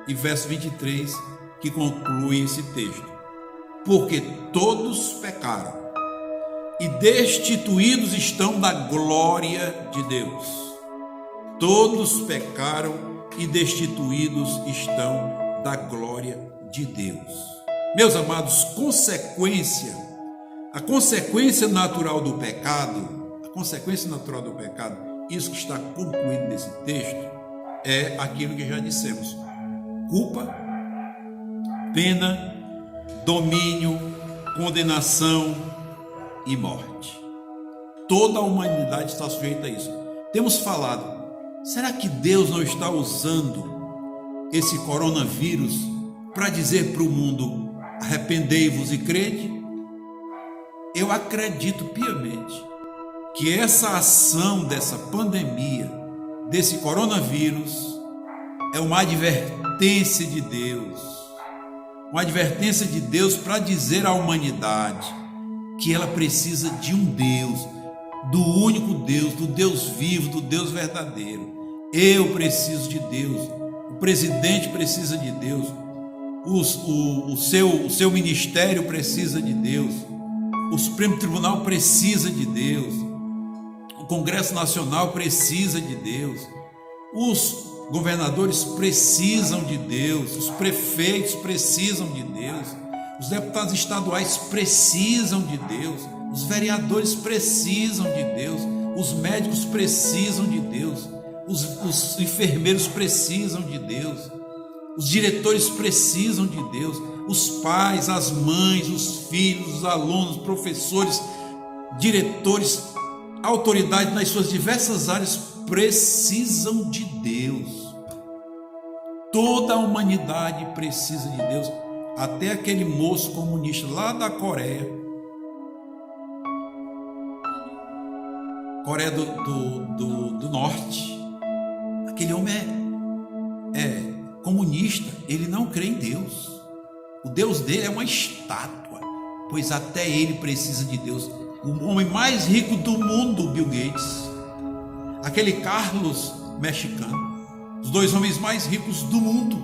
E verso 23 que conclui esse texto: porque todos pecaram e destituídos estão da glória de Deus. Todos pecaram e destituídos estão da glória de Deus. Meus amados, a consequência natural do pecado, isso que está concluído nesse texto, é aquilo que já dissemos: culpa, pena, domínio, condenação e morte. Toda a humanidade está sujeita a isso. Temos falado, será que Deus não está usando esse coronavírus para dizer para o mundo: arrependei-vos e crede? Eu acredito piamente que essa ação dessa pandemia, desse coronavírus, é uma advertência de Deus. Uma advertência de Deus para dizer à humanidade que ela precisa de um Deus, do único Deus, do Deus vivo, do Deus verdadeiro. Eu preciso de Deus, o presidente precisa de Deus, o seu ministério precisa de Deus, o Supremo Tribunal precisa de Deus, o Congresso Nacional precisa de Deus, os governadores precisam de Deus, os prefeitos precisam de Deus, os deputados estaduais precisam de Deus, os vereadores precisam de Deus, os médicos precisam de Deus, os enfermeiros precisam de Deus, os diretores precisam de Deus, os pais, as mães, os filhos, os alunos, professores, diretores, autoridades nas suas diversas áreas precisam de Deus. Toda a humanidade precisa de Deus. Até aquele moço comunista lá da Coreia do Norte, aquele homem é comunista, ele não crê em Deus. O Deus dele é uma estátua, pois até ele precisa de Deus. O homem mais rico do mundo, Bill Gates, aquele Carlos mexicano, os 2 homens mais ricos do mundo,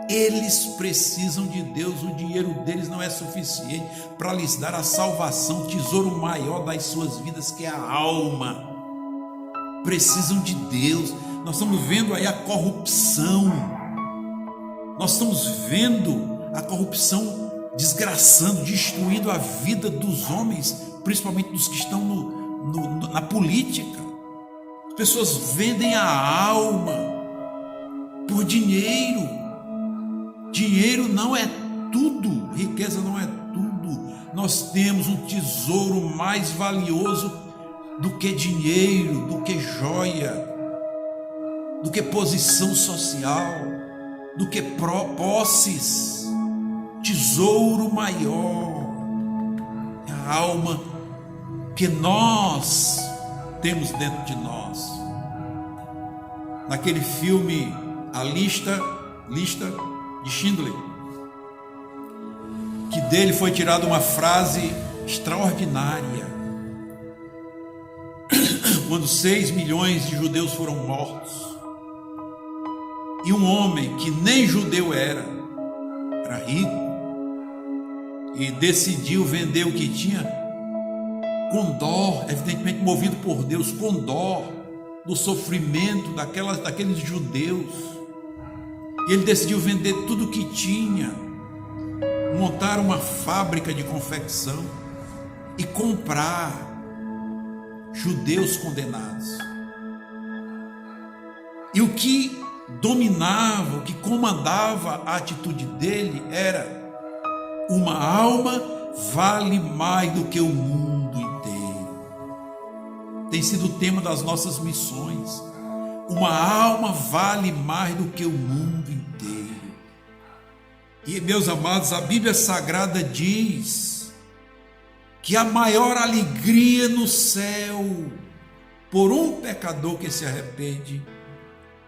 eles precisam de Deus. O dinheiro deles não é suficiente para lhes dar a salvação, o tesouro maior das suas vidas, que é a alma. Precisam de Deus. Nós estamos vendo aí a corrupção, nós estamos vendo a corrupção desgraçando, destruindo a vida dos homens, principalmente dos que estão na política. As pessoas vendem a alma por dinheiro. Dinheiro não é tudo, riqueza não é tudo. Nós temos um tesouro mais valioso do que dinheiro, do que joia, do que posição social, do que posses. Tesouro maior é a alma que nós temos dentro de nós. Naquele filme A Lista de Schindler, que dele foi tirada uma frase extraordinária, quando 6 milhões de judeus foram mortos, e um homem que nem judeu era rico, e decidiu vender o que tinha com dó, evidentemente movido por Deus, com dó do sofrimento daqueles judeus. E ele decidiu vender tudo o que tinha, montar uma fábrica de confecção e comprar judeus condenados. E o que dominava, o que comandava a atitude dele era: uma alma vale mais do que o mundo inteiro. Tem sido o tema das nossas missões. Uma alma vale mais do que o mundo inteiro. E, meus amados, a Bíblia Sagrada diz que a maior alegria no céu por um pecador que se arrepende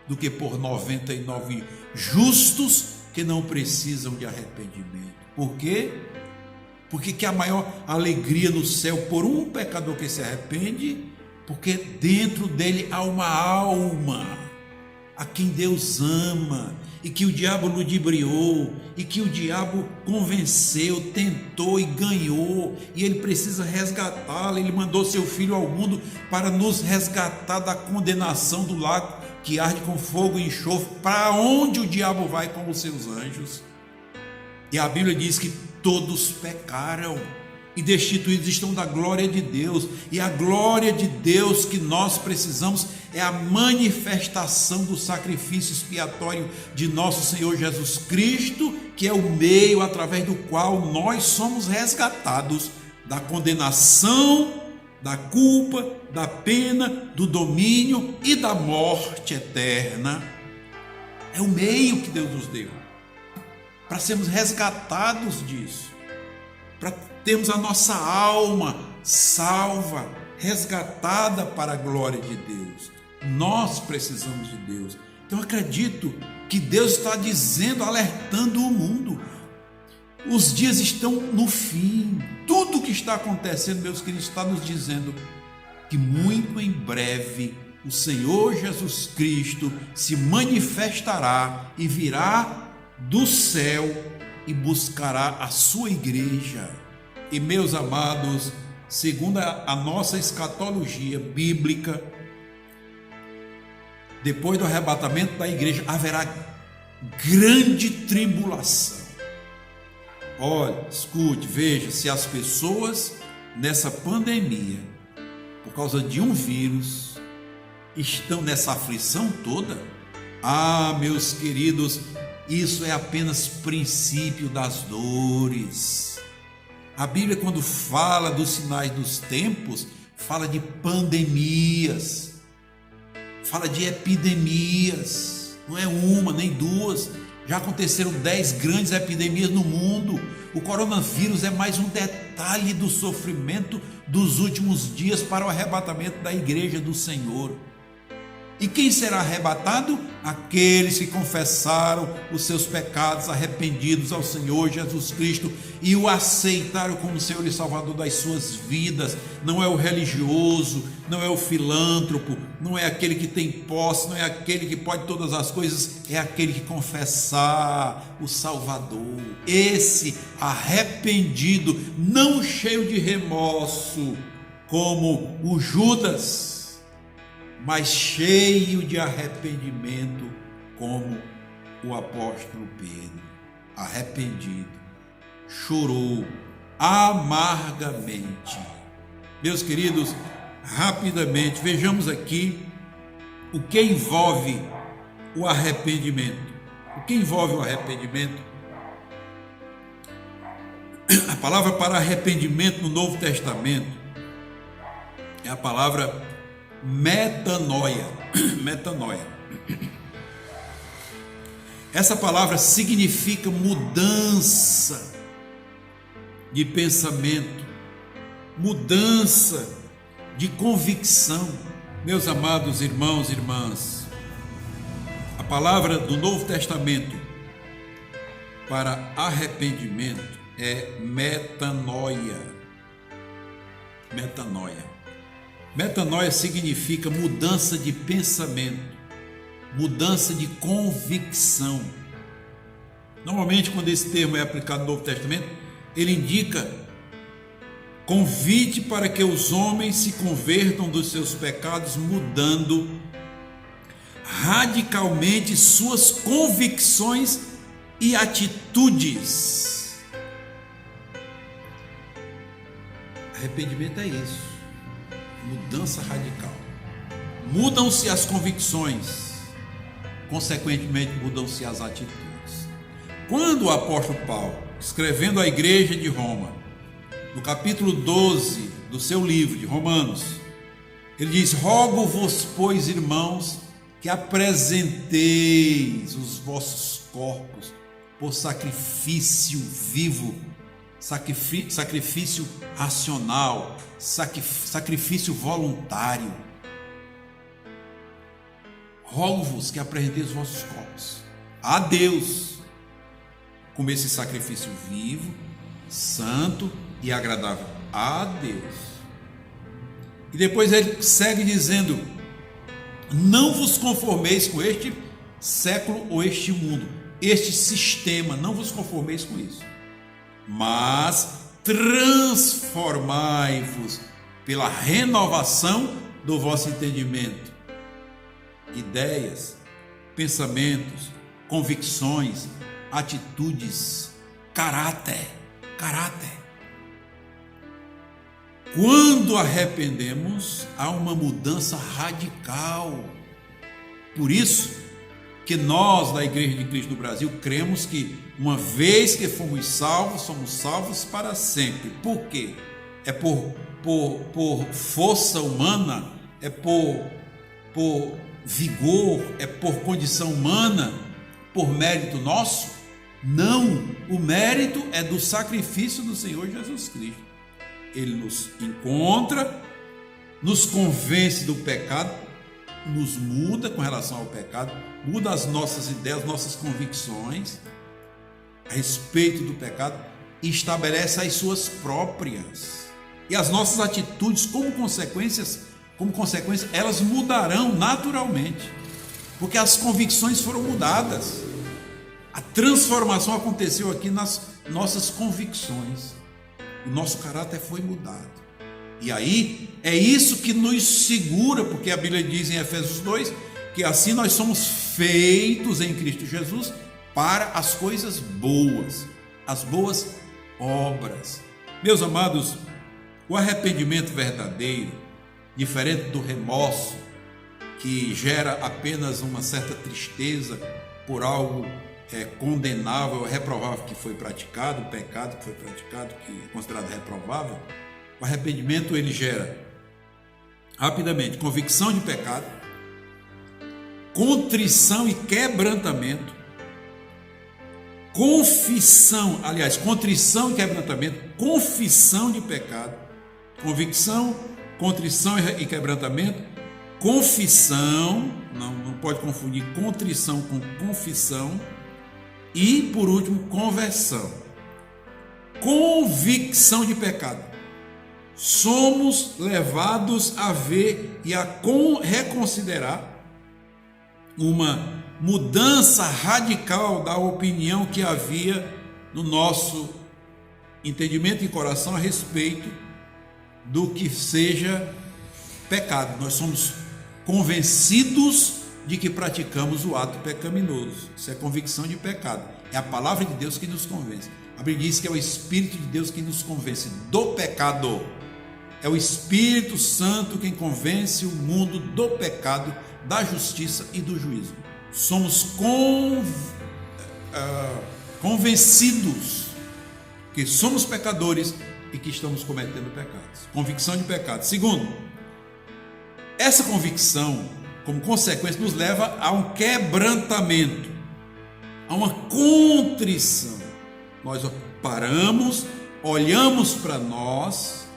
do que por 99 justos que não precisam de arrependimento. Por quê? Porque que a maior alegria no céu por um pecador que se arrepende, porque dentro dele há uma alma a quem Deus ama, e que o diabo ludibriou, e que o diabo convenceu, tentou e ganhou, e ele precisa resgatá-lo. Ele mandou seu filho ao mundo para nos resgatar da condenação do lago que arde com fogo e enxofre, para onde o diabo vai com os seus anjos. E a Bíblia diz que todos pecaram e destituídos estão da glória de Deus. E a glória de Deus que nós precisamos é a manifestação do sacrifício expiatório de nosso Senhor Jesus Cristo, que é o meio através do qual nós somos resgatados da condenação, da culpa, da pena, do domínio e da morte eterna. É o meio que Deus nos deu para sermos resgatados disso, para termos a nossa alma salva, resgatada para a glória de Deus. Nós precisamos de Deus. Então acredito que Deus está dizendo, alertando o mundo: os dias estão no fim. Tudo o que está acontecendo, meus queridos, está nos dizendo que muito em breve o Senhor Jesus Cristo se manifestará e virá do céu e buscará a sua igreja. E, meus amados, segundo a nossa escatologia bíblica, depois do arrebatamento da igreja haverá grande tribulação. Olha, escute, veja, se as pessoas nessa pandemia, por causa de um vírus, estão nessa aflição toda, meus queridos, isso é apenas princípio das dores. A Bíblia, quando fala dos sinais dos tempos, fala de pandemias, fala de epidemias. Não é uma, nem duas. Já aconteceram 10 grandes epidemias no mundo. O coronavírus é mais um detalhe do sofrimento dos últimos dias para o arrebatamento da igreja do Senhor. E quem será arrebatado? Aqueles que confessaram os seus pecados, arrependidos ao Senhor Jesus Cristo e o aceitaram como Senhor e Salvador das suas vidas. Não é o religioso, não é o filântropo, não é aquele que tem posse, não é aquele que pode todas as coisas, é aquele que confessar o Salvador. Esse arrependido, não cheio de remorso, como o Judas, mas cheio de arrependimento, como o apóstolo Pedro. Arrependido, chorou amargamente. Meus queridos, rapidamente vejamos aqui o que envolve o arrependimento. O que envolve o arrependimento? A palavra para arrependimento no Novo Testamento é a palavra metanoia. Metanoia. Essa palavra significa mudança de pensamento, mudança de convicção. Meus amados irmãos e irmãs, a palavra do Novo Testamento para arrependimento é metanoia. Metanoia. Metanoia significa mudança de pensamento, mudança de convicção. Normalmente, quando esse termo é aplicado no Novo Testamento, ele indica convite para que os homens se convertam dos seus pecados, mudando radicalmente suas convicções e atitudes. Arrependimento é isso. Mudança radical. Mudam-se as convicções, consequentemente mudam-se as atitudes. Quando o apóstolo Paulo, escrevendo à igreja de Roma, no capítulo 12 do seu livro de Romanos, ele diz: rogo-vos, pois, irmãos, que apresenteis os vossos corpos por sacrifício vivo, sacrifício racional, sacrifício voluntário. Rogo-vos que apresenteis os vossos corpos a Deus como esse sacrifício vivo, santo e agradável a Deus. E depois ele segue dizendo: não vos conformeis com este século ou este mundo, este sistema, não vos conformeis com isso, mas transformai-vos pela renovação do vosso entendimento. Ideias, pensamentos, convicções, atitudes, caráter. Quando arrependemos, há uma mudança radical. Por isso que nós, da Igreja de Cristo do Brasil, cremos que uma vez que fomos salvos, somos salvos para sempre. Por quê? É por força humana? É por vigor? É por condição humana? Por mérito nosso? Não, o mérito é do sacrifício do Senhor Jesus Cristo. Ele nos encontra, nos convence do pecado, nos muda com relação ao pecado, muda as nossas ideias, nossas convicções a respeito do pecado e estabelece as suas próprias. E as nossas atitudes, como consequência, elas mudarão naturalmente, porque as convicções foram mudadas. A transformação aconteceu aqui nas nossas convicções. O nosso caráter foi mudado. E aí, é isso que nos segura, porque a Bíblia diz em Efésios 2, que assim nós somos feitos em Cristo Jesus para as coisas boas, as boas obras. Meus amados, o arrependimento verdadeiro, diferente do remorso, que gera apenas uma certa tristeza por algo condenável, reprovável que foi praticado, o pecado que foi praticado, que é considerado reprovável, o arrependimento ele gera rapidamente convicção de pecado, contrição e quebrantamento, confissão, aliás, contrição e quebrantamento, confissão de pecado, convicção, contrição e quebrantamento, confissão, não pode confundir contrição com confissão, e por último, conversão, convicção de pecado. Somos levados a ver e a reconsiderar uma mudança radical da opinião que havia no nosso entendimento e coração a respeito do que seja pecado. Nós somos convencidos de que praticamos o ato pecaminoso. Isso é convicção de pecado. É a palavra de Deus que nos convence. A Bíblia diz que é o Espírito de Deus que nos convence do pecado. É o Espírito Santo quem convence o mundo do pecado, da justiça e do juízo. Somos convencidos que somos pecadores e que estamos cometendo pecados. Convicção de pecado. Segundo, essa convicção, como consequência, nos leva a um quebrantamento, a uma contrição. Nós paramos, olhamos para nós,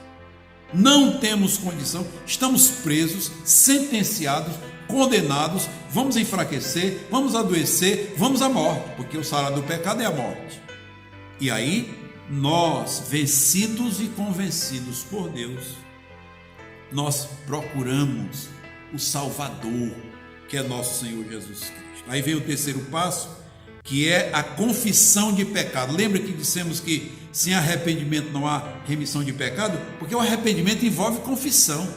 não temos condição, estamos presos, sentenciados, condenados, vamos enfraquecer, vamos adoecer, vamos à morte, porque o salário do pecado é a morte. E aí, nós, vencidos e convencidos por Deus, nós procuramos o Salvador, que é nosso Senhor Jesus Cristo. Aí vem o terceiro passo, que é a confissão de pecado. Lembra que dissemos que sem arrependimento não há remissão de pecado? Porque o arrependimento envolve confissão.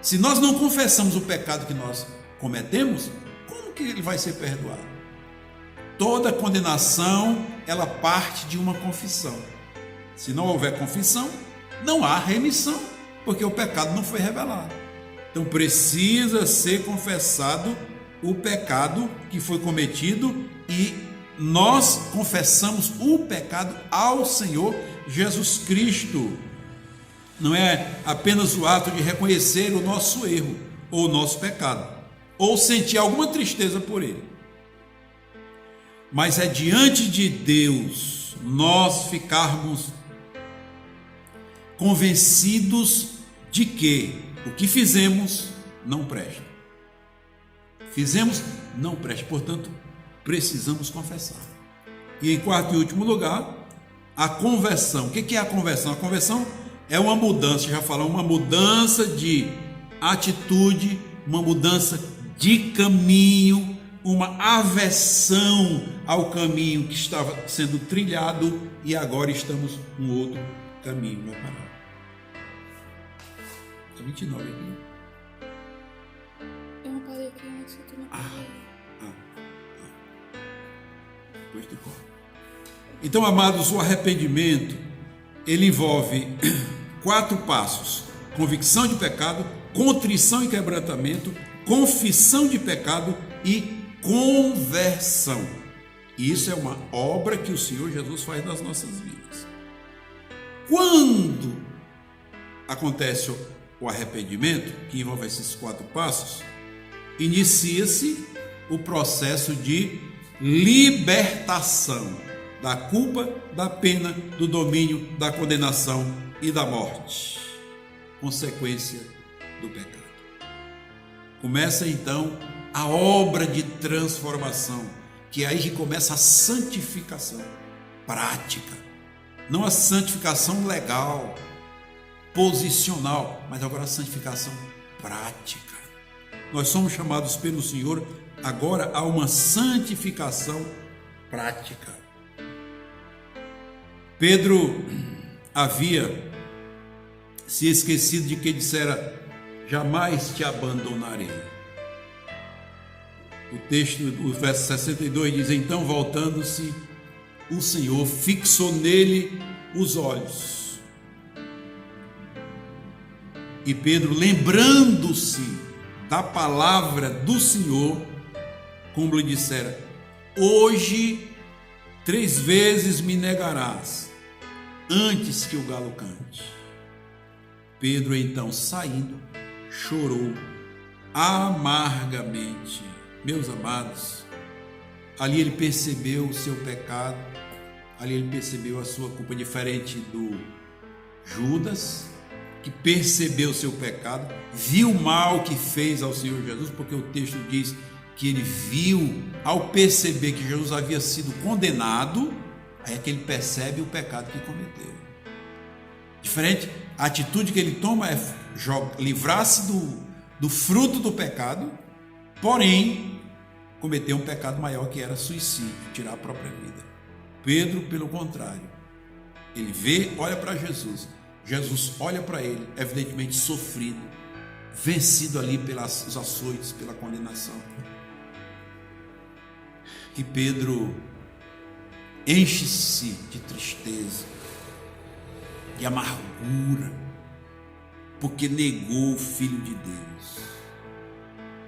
Se nós não confessamos o pecado que nós cometemos, como que ele vai ser perdoado? Toda condenação, ela parte de uma confissão. Se não houver confissão, não há remissão, porque o pecado não foi revelado. Então precisa ser confessado o pecado que foi cometido e nós confessamos o pecado ao Senhor Jesus Cristo. Não é apenas o ato de reconhecer o nosso erro ou o nosso pecado, ou sentir alguma tristeza por ele, mas é diante de Deus nós ficarmos convencidos de que o que fizemos não presta. Fizemos, não presta, portanto, precisamos confessar. E em quarto e último lugar, a conversão. O que é a conversão? A conversão é uma mudança, já falamos, uma mudança de atitude, uma mudança de caminho, uma aversão ao caminho que estava sendo trilhado e agora estamos num outro caminho. Vai parar. É 29 aqui. Eu não parei aqui antes, eu tô na Depois tu corre. Então, amados, o arrependimento, ele envolve 4 passos: convicção de pecado, contrição e quebrantamento, confissão de pecado e conversão. E isso é uma obra que o Senhor Jesus faz nas nossas vidas. Quando acontece o arrependimento, que envolve esses 4 passos, inicia-se o processo de libertação da culpa, da pena, do domínio, da condenação e da morte, consequência do pecado. Começa então a obra de transformação, que é aí que começa a santificação prática, não a santificação legal, posicional, mas agora a santificação prática. Nós somos chamados pelo Senhor agora a uma santificação prática. Pedro havia se esquecido de que dissera: jamais te abandonarei. O texto, o verso 62 diz: então, voltando-se, o Senhor fixou nele os olhos. E Pedro, lembrando-se da palavra do Senhor, como lhe dissera: hoje 3 vezes me negarás, antes que o galo cante. Pedro, então, saindo, chorou amargamente. Meus amados, ali ele percebeu o seu pecado, ali ele percebeu a sua culpa, diferente do Judas, que percebeu o seu pecado, viu o mal que fez ao Senhor Jesus, porque o texto diz que ele viu, ao perceber que Jesus havia sido condenado, aí é que ele percebe o pecado que cometeu. Diferente, a atitude que ele toma é livrar-se do fruto do pecado, porém, cometeu um pecado maior, que era suicídio, tirar a própria vida. Pedro, pelo contrário, ele vê, olha para Jesus, Jesus olha para ele, evidentemente sofrido, vencido ali pelas açoites, pela condenação. E Pedro enche-se de tristeza, de amargura, porque negou o Filho de Deus.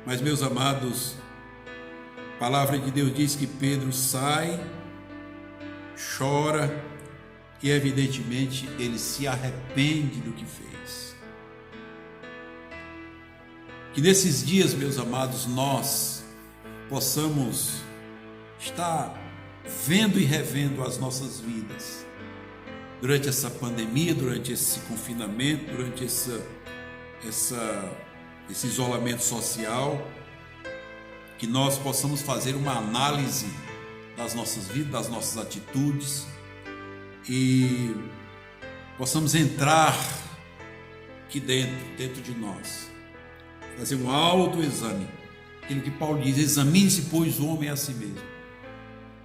Mas, meus amados, a palavra de Deus diz que Pedro sai, chora e evidentemente ele se arrepende do que fez. Que nesses dias, meus amados, nós possamos estar vendo e revendo as nossas vidas durante essa pandemia, durante esse confinamento, durante esse isolamento social, que nós possamos fazer uma análise das nossas vidas, das nossas atitudes, e possamos entrar aqui dentro de nós, fazer um autoexame, aquilo que Paulo diz: examine-se, pois, o homem a si mesmo,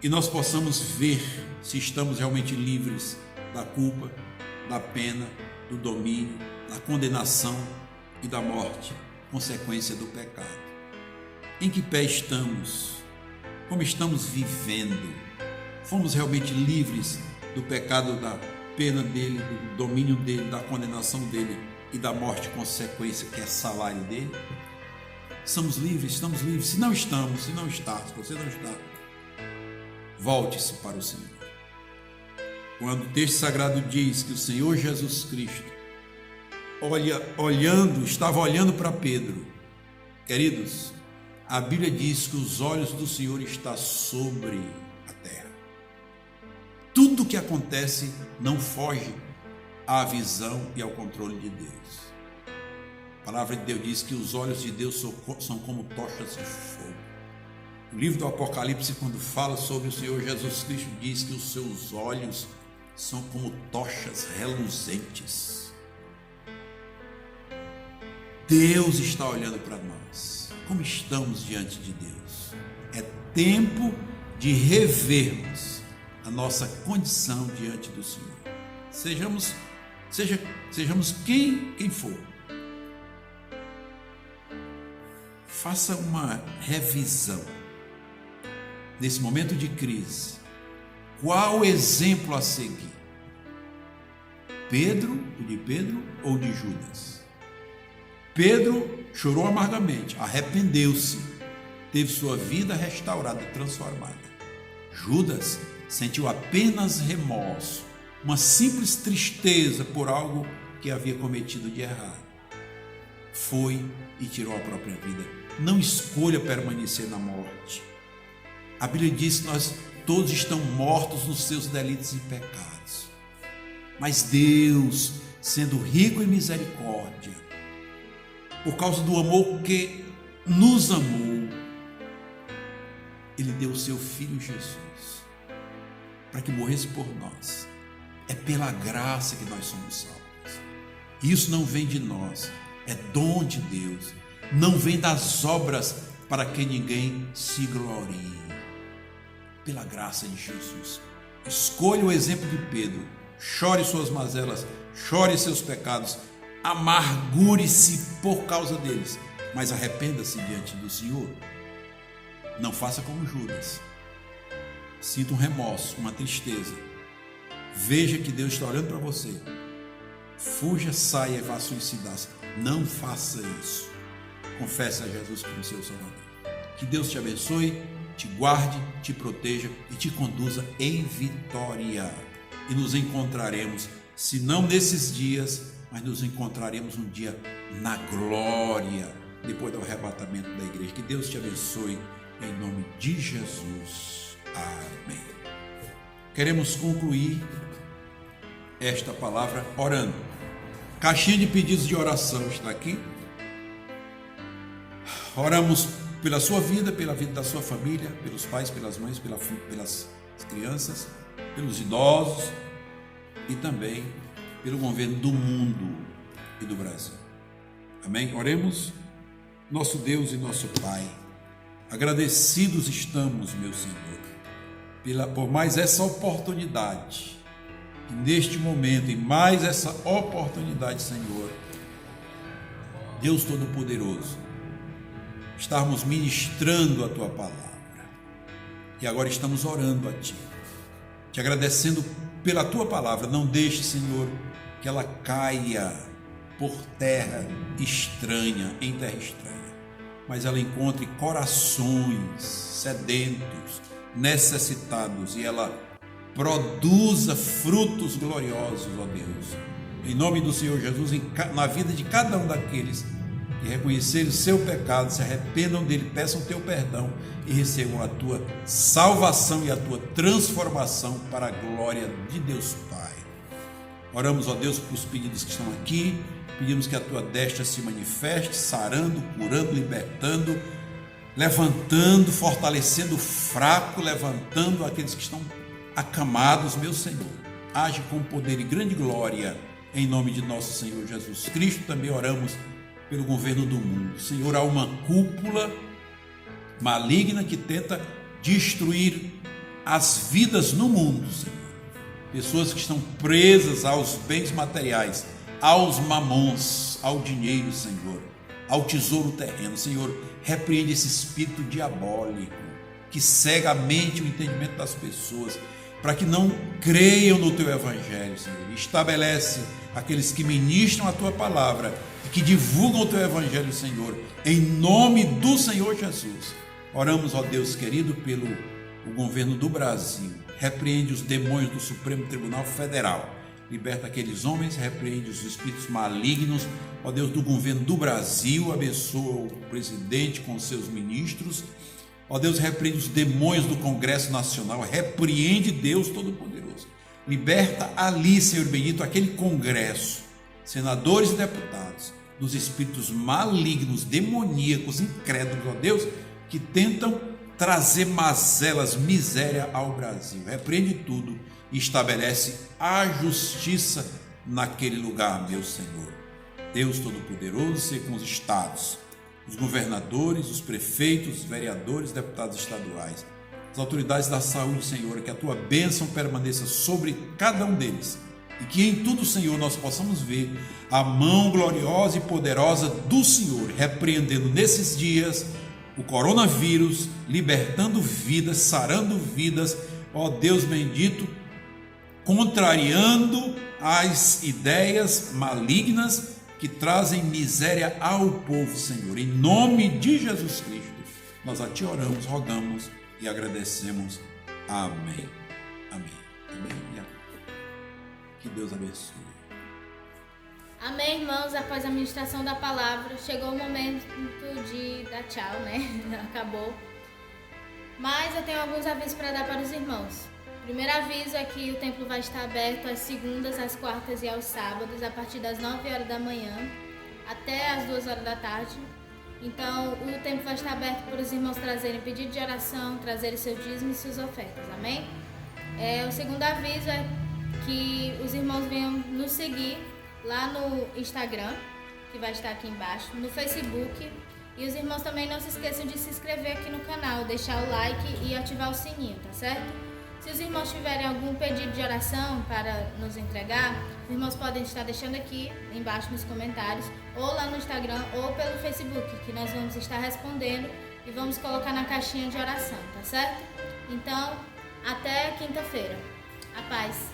e nós possamos ver se estamos realmente livres da culpa, da pena, do domínio, da condenação e da morte, consequência do pecado. Em que pé estamos? Como estamos vivendo? Fomos realmente livres do pecado, da pena dele, do domínio dele, da condenação dele e da morte, consequência, que é salário dele? Estamos livres? Estamos livres? Se não estamos, se você não está, volte-se para o Senhor. Quando o texto sagrado diz que o Senhor Jesus Cristo estava olhando para Pedro, queridos, a Bíblia diz que os olhos do Senhor estão sobre a terra. Tudo o que acontece não foge à visão e ao controle de Deus. A palavra de Deus diz que os olhos de Deus são como tochas de fogo. O livro do Apocalipse, quando fala sobre o Senhor Jesus Cristo, diz que os seus olhos são como tochas reluzentes. Deus está olhando para nós. Como estamos diante de Deus? É tempo de revermos a nossa condição diante do Senhor. Sejamos quem for. Faça uma revisão nesse momento de crise. Qual o exemplo a seguir? O de Pedro ou de Judas? Pedro chorou amargamente, arrependeu-se, teve sua vida restaurada e transformada. Judas sentiu apenas remorso, uma simples tristeza por algo que havia cometido de errado. Foi e tirou a própria vida. Não escolha permanecer na morte. A Bíblia diz que nós todos estão mortos nos seus delitos e pecados. Mas Deus, sendo rico em misericórdia, por causa do amor que nos amou, Ele deu o seu Filho Jesus para que morresse por nós. É pela graça que nós somos salvos. Isso não vem de nós, é dom de Deus. Não vem das obras para que ninguém se glorie. Pela graça de Jesus. Escolha o exemplo de Pedro. Chore suas mazelas, chore seus pecados, amargure-se por causa deles, mas arrependa-se diante do Senhor. Não faça como Judas. Sinta um remorso, uma tristeza. Veja que Deus está olhando para você. Fuja, saia e vá suicidar-se. Não faça isso. Confesse a Jesus como seu Salvador. Que Deus te abençoe, te guarde, te proteja e te conduza em vitória. E nos encontraremos, se não nesses dias, mas nos encontraremos um dia na glória depois do arrebatamento da igreja. Que Deus te abençoe em nome de Jesus. Amém. Queremos concluir esta palavra orando. Caixinha de pedidos de oração está aqui. Oramos pela sua vida, pela vida da sua família, pelos pais, pelas mães, pelas crianças, pelos idosos e também pelo governo do mundo e do Brasil. Amém? Oremos. Nosso Deus e nosso Pai, agradecidos estamos, meu Senhor, por mais essa oportunidade, e neste momento, em mais essa oportunidade, Senhor, Deus Todo-Poderoso, estarmos ministrando a Tua palavra, e agora estamos orando a Ti, te agradecendo pela Tua palavra. Não deixe, Senhor, que ela caia por terra estranha, em terra estranha, mas ela encontre corações sedentos, necessitados, e ela produza frutos gloriosos, ó Deus, em nome do Senhor Jesus, na vida de cada um daqueles que reconhecerem o seu pecado, se arrependam dele, peçam teu perdão e recebam a tua salvação e a tua transformação para a glória de Deus Pai. Oramos, ó Deus, pelos pedidos que estão aqui. Pedimos que a tua destra se manifeste, sarando, curando, libertando, levantando, fortalecendo o fraco, levantando aqueles que estão acamados, meu Senhor. Age com poder e grande glória, em nome de nosso Senhor Jesus Cristo. Também oramos pelo governo do mundo. Senhor, há uma cúpula maligna que tenta destruir as vidas no mundo, Senhor. Pessoas que estão presas aos bens materiais, aos mamons, ao dinheiro, Senhor, ao tesouro terreno. Senhor, repreende esse espírito diabólico que cega a mente e o entendimento das pessoas, para que não creiam no Teu Evangelho, Senhor. Estabelece aqueles que ministram a Tua palavra e que divulgam o Teu Evangelho, Senhor, em nome do Senhor Jesus. Oramos, ó Deus querido, pelo o governo do Brasil. Repreende os demônios do Supremo Tribunal Federal. Liberta aqueles homens, repreende os espíritos malignos, ó Deus, do governo do Brasil. Abençoa o presidente com seus ministros. Ó Deus, repreende os demônios do Congresso Nacional. Repreende, Deus Todo-Poderoso. Liberta ali, Senhor bendito, aquele Congresso, senadores e deputados, dos espíritos malignos, demoníacos, incrédulos, ó Deus, que tentam trazer mazelas, miséria ao Brasil. Repreende tudo e estabelece a justiça naquele lugar, meu Senhor. Deus Todo-Poderoso, seja com os estados, os governadores, os prefeitos, os vereadores, deputados estaduais, as autoridades da saúde, Senhor, que a Tua bênção permaneça sobre cada um deles e que em tudo, Senhor, nós possamos ver a mão gloriosa e poderosa do Senhor, repreendendo nesses dias o coronavírus, libertando vidas, sarando vidas, ó Deus bendito, contrariando as ideias malignas que trazem miséria ao povo, Senhor. Em nome de Jesus Cristo, nós a Ti oramos, rogamos e agradecemos. Amém. Amém. Amém. Que Deus abençoe. Amém, irmãos. Após a ministração da palavra, chegou o momento de dar tchau, né? Acabou. Mas eu tenho alguns avisos para dar para os irmãos. O primeiro aviso é que o templo vai estar aberto às segundas, às quartas e aos sábados, a partir das 9 horas da manhã até as 2 horas da tarde. Então, o templo vai estar aberto para os irmãos trazerem pedido de oração, trazerem seu dízimo e suas ofertas. Amém? O segundo aviso é que os irmãos venham nos seguir lá no Instagram, que vai estar aqui embaixo, no Facebook. E os irmãos também não se esqueçam de se inscrever aqui no canal, deixar o like e ativar o sininho, tá certo? Se os irmãos tiverem algum pedido de oração para nos entregar, os irmãos podem estar deixando aqui embaixo nos comentários, ou lá no Instagram, ou pelo Facebook, que nós vamos estar respondendo e vamos colocar na caixinha de oração, tá certo? Então, até quinta-feira. A paz.